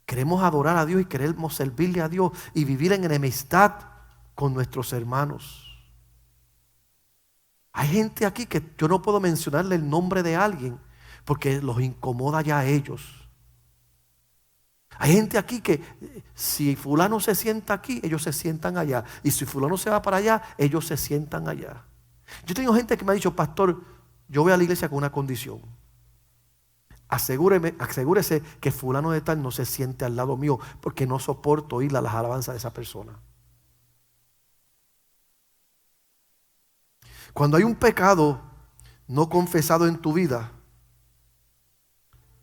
queremos adorar a Dios y queremos servirle a Dios y vivir en enemistad con nuestros hermanos. Hay gente aquí que yo no puedo mencionarle el nombre de alguien porque los incomoda ya a ellos. Hay gente aquí que si fulano se sienta aquí, ellos se sientan allá. Y si fulano se va para allá, ellos se sientan allá. Yo tengo gente que me ha dicho, pastor, yo voy a la iglesia con una condición. Asegúrese que fulano de tal no se siente al lado mío, porque no soporto oír las alabanzas de esa persona. Cuando hay un pecado no confesado en tu vida,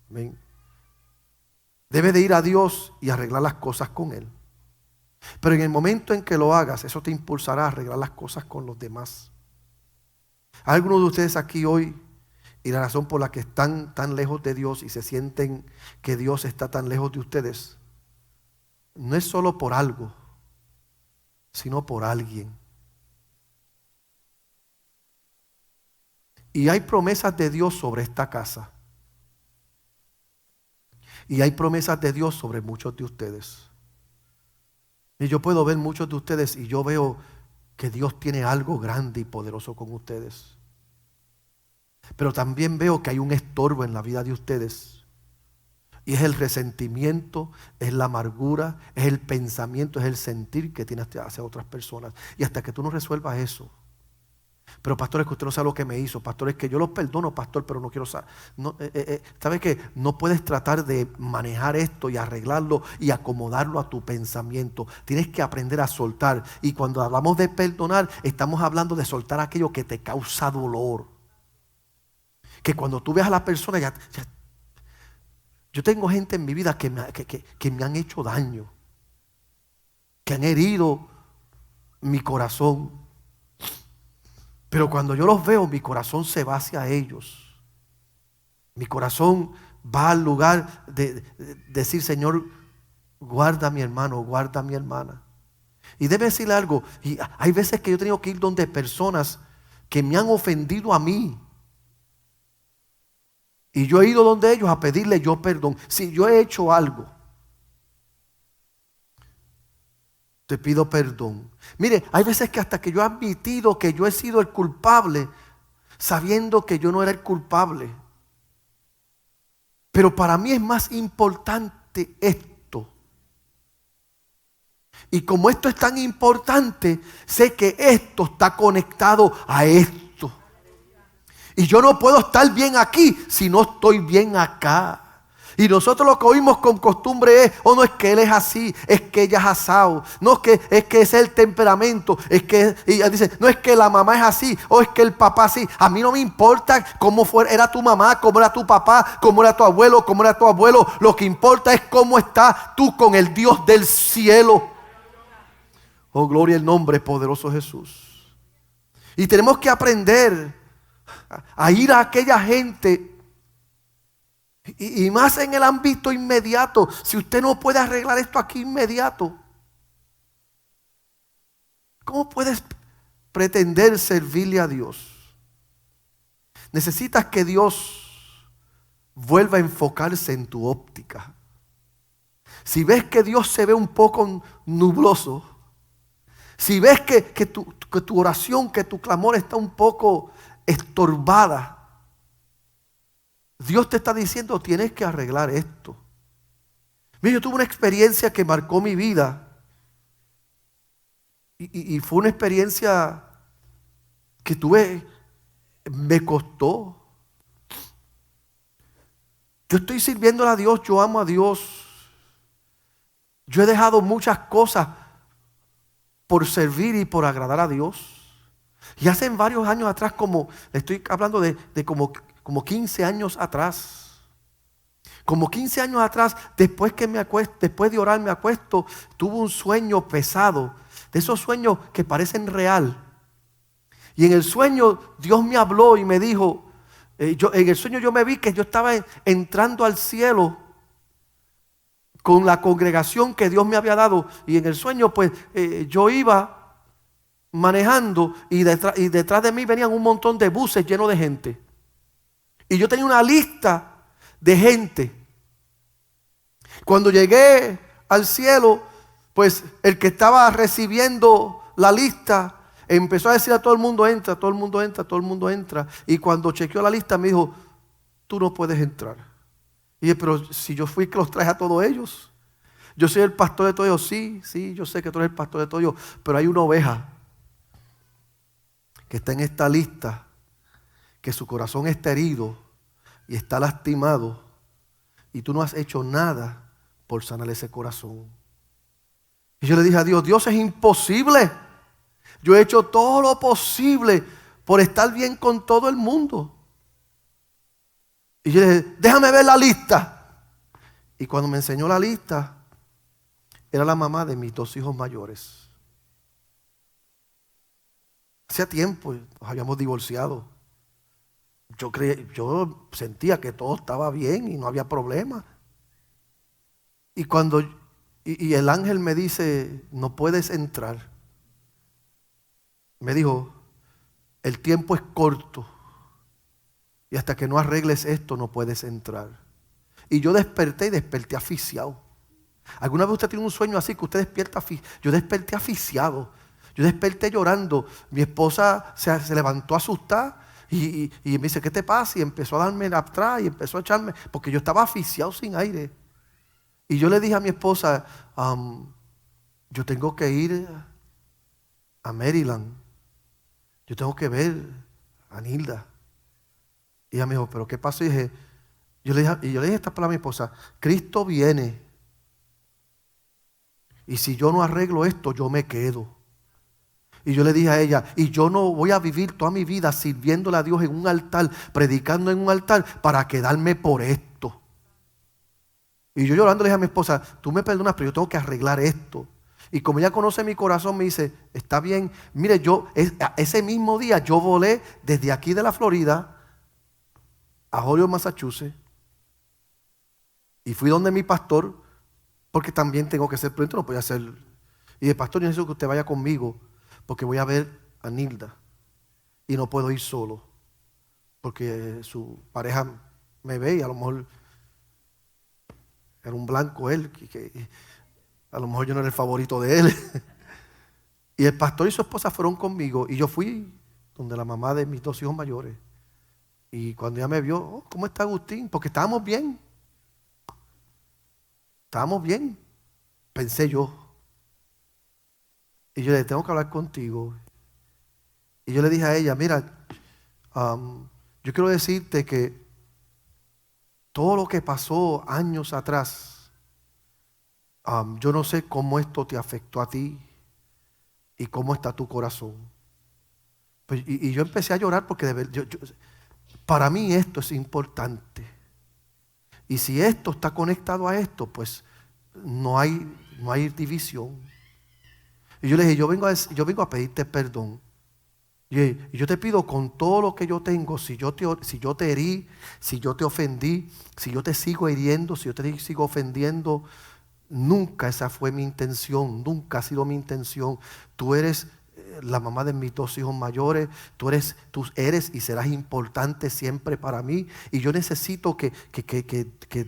amén, debes de ir a Dios y arreglar las cosas con Él. Pero en el momento en que lo hagas, eso te impulsará a arreglar las cosas con los demás. Hay algunos de ustedes aquí hoy, y la razón por la que están tan lejos de Dios y se sienten que Dios está tan lejos de ustedes, no es solo por algo, sino por alguien. Y hay promesas de Dios sobre esta casa. Y hay promesas de Dios sobre muchos de ustedes. Y yo puedo ver muchos de ustedes y yo veo que Dios tiene algo grande y poderoso con ustedes. Pero también veo que hay un estorbo en la vida de ustedes. Y es el resentimiento, es la amargura, es el pensamiento, es el sentir que tienes hacia otras personas. Y hasta que tú no resuelvas eso. Pero pastor, es que usted no sabe lo que me hizo. Pastor, es que yo los perdono, pastor, pero no quiero saber. No, ¿sabes qué? No puedes tratar de manejar esto y arreglarlo y acomodarlo a tu pensamiento. Tienes que aprender a soltar. Y cuando hablamos de perdonar, estamos hablando de soltar aquello que te causa dolor. Que cuando tú ves a la persona yo tengo gente en mi vida que me han hecho daño, que han herido mi corazón. Pero cuando yo los veo, mi corazón se va hacia ellos. Mi corazón va al lugar de decir, Señor, guarda a mi hermano, guarda a mi hermana. Y debe decirle algo. Y hay veces que yo he tenido que ir donde personas que me han ofendido a mí. Y yo he ido donde ellos a pedirle yo perdón. Si yo he hecho algo, te pido perdón. Mire, hay veces que hasta que yo he admitido que yo he sido el culpable, sabiendo que yo no era el culpable. Pero para mí es más importante esto. Y como esto es tan importante, sé que esto está conectado a esto. Y yo no puedo estar bien aquí si no estoy bien acá. Y nosotros lo que oímos con costumbre es, no es que él es así, es que ella es asado. No es que ese es el temperamento, es que, y dice, no es que la mamá es así, o es que el papá así. A mí no me importa cómo era tu mamá, cómo era tu papá, cómo era tu abuelo, cómo era tu abuelo. Lo que importa es cómo estás tú con el Dios del cielo. Oh, gloria al nombre poderoso Jesús. Y tenemos que aprender a ir a aquella gente. Y más en el ámbito inmediato. Si usted no puede arreglar esto aquí inmediato, ¿cómo puedes pretender servirle a Dios? Necesitas que Dios vuelva a enfocarse en tu óptica. Si ves que Dios se ve un poco nubloso, si ves que tu oración, que tu clamor está un poco estorbada, Dios te está diciendo, tienes que arreglar esto. Mira, yo tuve una experiencia que marcó mi vida. Y fue una experiencia que tuve, me costó. Yo estoy sirviendo a Dios, yo amo a Dios. Yo he dejado muchas cosas por servir y por agradar a Dios. Y hace varios años atrás, estoy hablando de como 15 años atrás. Como 15 años atrás, después de orar me acuesto, tuve un sueño pesado. De esos sueños que parecen real. Y en el sueño Dios me habló y me dijo, en el sueño yo me vi que yo estaba entrando al cielo con la congregación que Dios me había dado. Y en el sueño pues yo iba manejando y detrás de mí venían un montón de buses llenos de gente. Y yo tenía una lista de gente. Cuando llegué al cielo, pues el que estaba recibiendo la lista empezó a decir a todo el mundo entra, todo el mundo entra, todo el mundo entra. Y cuando chequeó la lista me dijo, tú no puedes entrar. Y dije, pero si yo fui que los traje a todos ellos. Yo soy el pastor de todos ellos. Sí, yo sé que tú eres el pastor de todos ellos, pero hay una oveja que está en esta lista, que su corazón está herido y está lastimado, y tú no has hecho nada por sanar ese corazón. Y yo le dije a Dios, Dios, es imposible. Yo he hecho todo lo posible por estar bien con todo el mundo. Y yo le dije, déjame ver la lista. Y cuando me enseñó la lista, era la mamá de mis 2 hijos mayores. Hacía tiempo nos habíamos divorciado. Yo sentía que todo estaba bien y no había problema. Y cuando el ángel me dice, no puedes entrar. Me dijo, el tiempo es corto y hasta que no arregles esto no puedes entrar. Y yo desperté asfixiado. ¿Alguna vez usted tiene un sueño así que usted despierta asfixiado? Yo desperté asfixiado. Yo desperté llorando. Mi esposa se levantó asustada y me dice, ¿qué te pasa? Y empezó a darme atrás y empezó a echarme, porque yo estaba asfixiado sin aire. Y yo le dije a mi esposa, yo tengo que ir a Maryland. Yo tengo que ver a Nilda. Y ella me dijo, ¿pero qué pasó? Y yo le dije esta palabra a mi esposa, Cristo viene. Y si yo no arreglo esto, yo me quedo. Y yo le dije a ella, y yo no voy a vivir toda mi vida sirviéndole a Dios en un altar, predicando en un altar, para quedarme por esto. Y yo llorando le dije a mi esposa, tú me perdonas, pero yo tengo que arreglar esto. Y como ella conoce mi corazón, me dice, está bien. Mire, ese mismo día yo volé desde aquí de la Florida a Holyoke, Massachusetts. Y fui donde mi pastor, porque también tengo que ser prudente, no podía ser. Y el pastor, yo necesito que usted vaya conmigo, porque voy a ver a Nilda. Y no puedo ir solo, porque su pareja me ve y a lo mejor era un blanco él, que a lo mejor yo no era el favorito de él. Y el pastor y su esposa fueron conmigo y yo fui donde la mamá de mis 2 hijos mayores. Y cuando ella me vio, oh, ¿cómo está Agustín? Porque estábamos bien. Estábamos bien, pensé yo. Y yo le dije, tengo que hablar contigo. Y yo le dije a ella, mira, yo quiero decirte que todo lo que pasó años atrás, yo no sé cómo esto te afectó a ti y cómo está tu corazón. Pues, y yo empecé a llorar porque para mí esto es importante. Y si esto está conectado a esto, pues no hay división. Y yo le dije, yo vengo a pedirte perdón. Y yo te pido con todo lo que yo tengo, si yo te herí, si yo te ofendí, si yo te sigo hiriendo, si yo te sigo ofendiendo, nunca esa fue mi intención, nunca ha sido mi intención. Tú eres la mamá de mis 2 hijos mayores, tú eres y serás importante siempre para mí. Y yo necesito que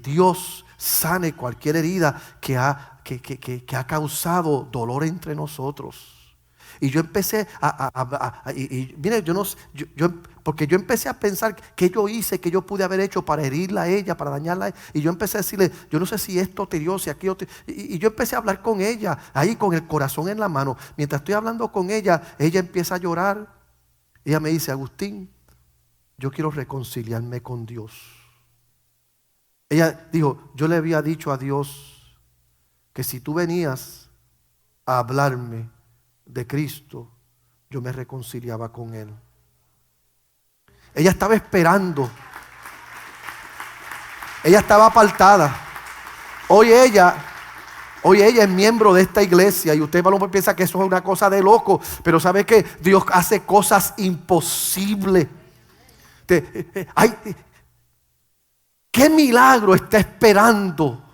Dios sane cualquier herida que ha causado dolor entre nosotros. Y yo empecé mire, porque yo empecé a pensar qué yo hice, qué yo pude haber hecho para herirla a ella, para dañarla a ella. Y yo empecé a decirle, yo no sé si esto te dio, si aquello te... Y yo empecé a hablar con ella, ahí con el corazón en la mano. Mientras estoy hablando con ella, ella empieza a llorar. Ella me dice, Agustín, yo quiero reconciliarme con Dios. Ella dijo, yo le había dicho a Dios que si tú venías a hablarme de Cristo, yo me reconciliaba con Él. Ella estaba esperando. Ella estaba apartada. Hoy ella es miembro de esta iglesia y usted a lo mejor piensa que eso es una cosa de loco, pero ¿sabe qué? Dios hace cosas imposibles. ¿Qué milagro está esperando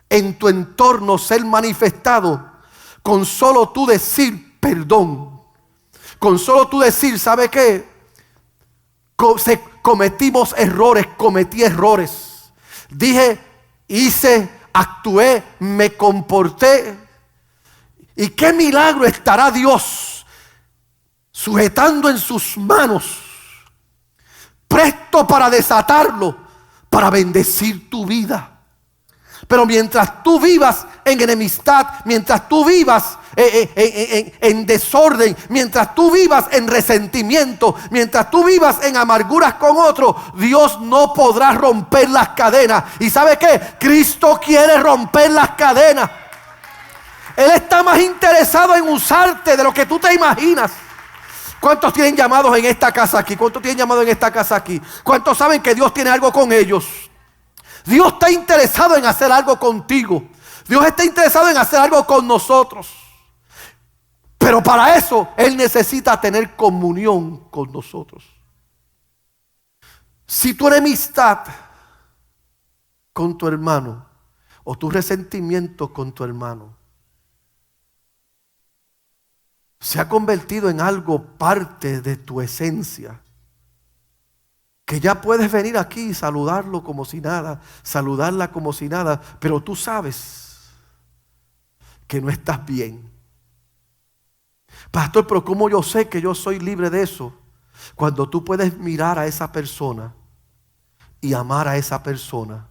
en tu entorno ser manifestado? Con solo tú decir perdón. Con solo tú decir, ¿sabe qué? Cometí errores. Dije, hice, actué, me comporté. ¿Y qué milagro estará Dios sujetando en sus manos, presto para desatarlo, para bendecir tu vida, Pero mientras tú vivas en enemistad, mientras tú vivas en desorden, mientras tú vivas en resentimiento, mientras tú vivas en amarguras con otro, Dios no podrá romper las cadenas. ¿Y sabe qué? Cristo quiere romper las cadenas. Él está más interesado en usarte de lo que tú te imaginas. ¿Cuántos tienen llamados en esta casa aquí? ¿Cuántos tienen llamados en esta casa aquí? ¿Cuántos saben que Dios tiene algo con ellos? Dios está interesado en hacer algo contigo. Dios está interesado en hacer algo con nosotros. Pero para eso Él necesita tener comunión con nosotros. Si tu enemistad con tu hermano o tu resentimiento con tu hermano se ha convertido en algo parte de tu esencia, que ya puedes venir aquí y saludarlo como si nada, saludarla como si nada, pero tú sabes que no estás bien. Pastor, pero ¿cómo yo sé que yo soy libre de eso? Cuando tú puedes mirar a esa persona y amar a esa persona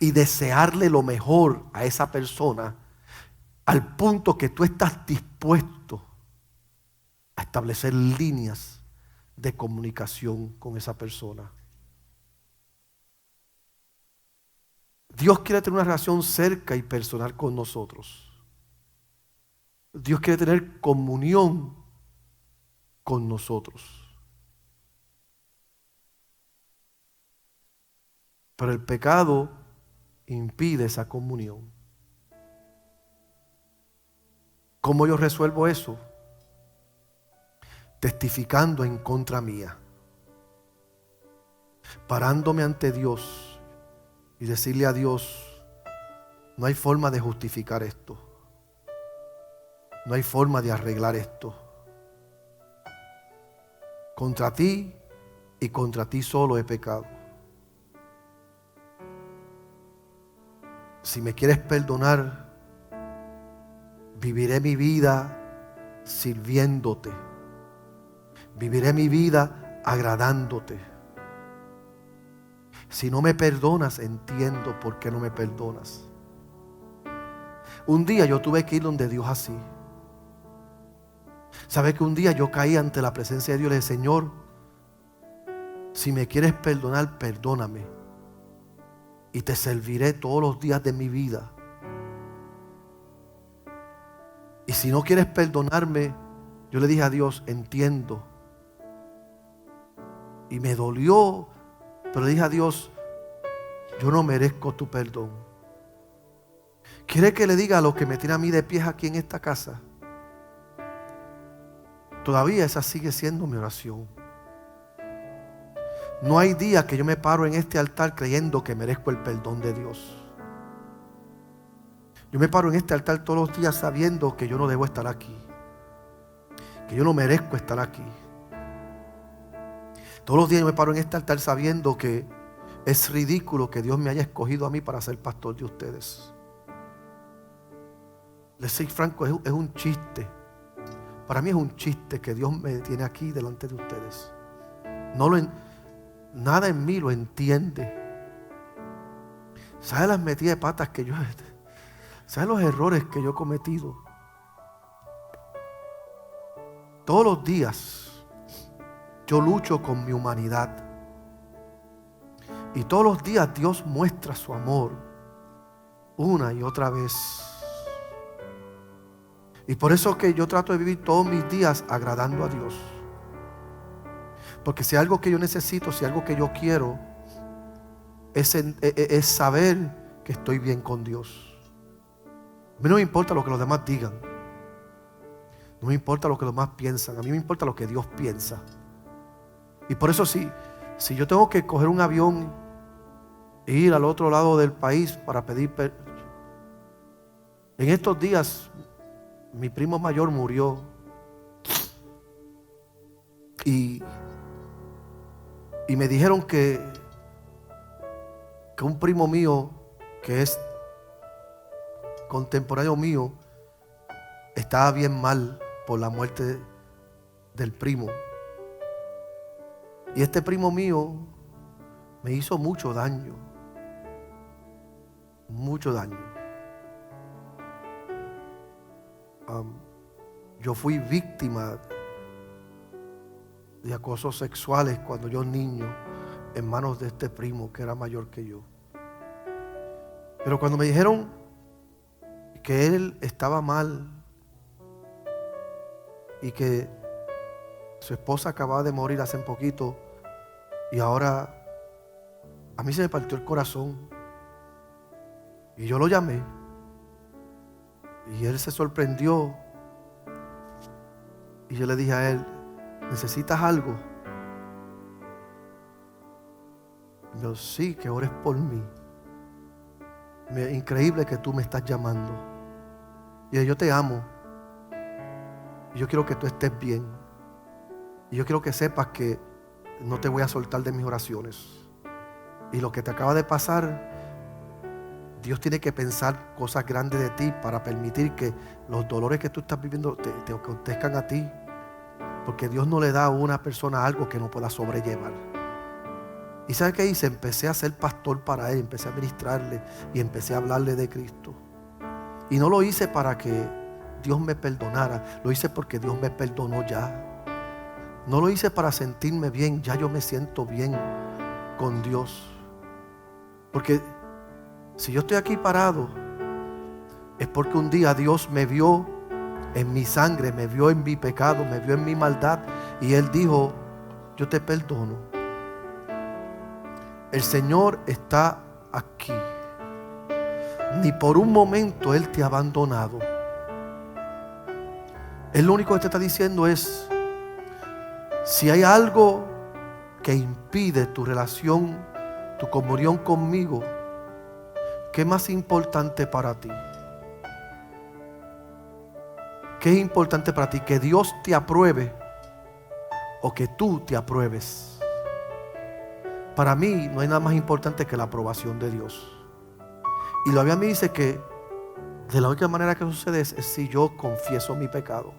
y desearle lo mejor a esa persona, al punto que tú estás dispuesto a establecer líneas de comunicación con esa persona. Dios quiere tener una relación cerca y personal con nosotros. Dios quiere tener comunión con nosotros. Pero el pecado impide esa comunión. ¿Cómo yo resuelvo eso? Testificando en contra mía, parándome ante Dios y decirle a Dios: no hay forma de justificar esto, no hay forma de arreglar esto. Contra ti y contra ti solo he pecado. Si me quieres perdonar, viviré mi vida sirviéndote. Viviré mi vida agradándote. Si no me perdonas, entiendo por qué no me perdonas. Un día yo tuve que ir donde Dios así. ¿Sabe que un día yo caí ante la presencia de Dios y le dije: Señor, si me quieres perdonar, perdóname. Y te serviré todos los días de mi vida. Y si no quieres perdonarme, yo le dije a Dios: entiendo. Y me dolió, pero le dije a Dios: yo no merezco tu perdón. ¿Quiere que le diga a los que me tienen a mí de pies aquí en esta casa? Todavía esa sigue siendo mi oración. No hay día que yo me paro en este altar creyendo que merezco el perdón de Dios. Yo me paro en este altar todos los días sabiendo que yo no debo estar aquí, que yo no merezco estar aquí. Todos los días yo me paro en este altar sabiendo que es ridículo que Dios me haya escogido a mí para ser pastor de ustedes. Les soy franco, es un chiste. Para mí es un chiste que Dios me tiene aquí delante de ustedes. Nada en mí lo entiende. ¿Sabe las metidas de patas que yo he hecho? ¿Sabe los errores que yo he cometido? Todos los días yo lucho con mi humanidad. Y todos los días Dios muestra su amor una y otra vez. Y por eso que yo trato de vivir todos mis días agradando a Dios. Porque si algo que yo necesito, si algo que yo quiero, es saber que estoy bien con Dios. A mí no me importa lo que los demás digan. No me importa lo que los demás piensan. A mí me importa lo que Dios piensa. Y por eso si yo tengo que coger un avión e ir al otro lado del país para pedir en estos días mi primo mayor murió y me dijeron que un primo mío que es contemporáneo mío estaba bien mal por la muerte del primo. Y este primo mío me hizo mucho daño. mucho daño. Yo fui víctima de acosos sexuales cuando yo niño en manos de este primo que era mayor que yo. Pero cuando me dijeron que él estaba mal y que su esposa acababa de morir hace poquito y ahora a mí se me partió el corazón y yo lo llamé y él se sorprendió y yo le dije a él: ¿necesitas algo? Y yo: sí, que ores por mí. Increíble que tú me estás llamando. Y yo te amo. Y yo quiero que tú estés bien. Y yo quiero que sepas que no te voy a soltar de mis oraciones. Y lo que te acaba de pasar, Dios tiene que pensar cosas grandes de ti para permitir que los dolores que tú estás viviendo te acontezcan a ti. Porque Dios no le da a una persona algo que no pueda sobrellevar. ¿Y sabes qué hice? Empecé a ser pastor para él, empecé a ministrarle y empecé a hablarle de Cristo. Y no lo hice para que Dios me perdonara, lo hice porque Dios me perdonó ya. No lo hice para sentirme bien, ya yo me siento bien con Dios. Porque si yo estoy aquí parado, es porque un día Dios me vio en mi sangre, me vio en mi pecado, me vio en mi maldad y Él dijo: yo te perdono. El Señor está aquí. Ni por un momento Él te ha abandonado. Él lo único que te está diciendo es: si hay algo que impide tu relación, tu comunión conmigo, ¿qué es más importante para ti? ¿Qué es importante para ti? ¿Que Dios te apruebe o que tú te apruebes? Para mí no hay nada más importante que la aprobación de Dios. Y la Biblia me dice que de la única manera que sucede es si yo confieso mi pecado.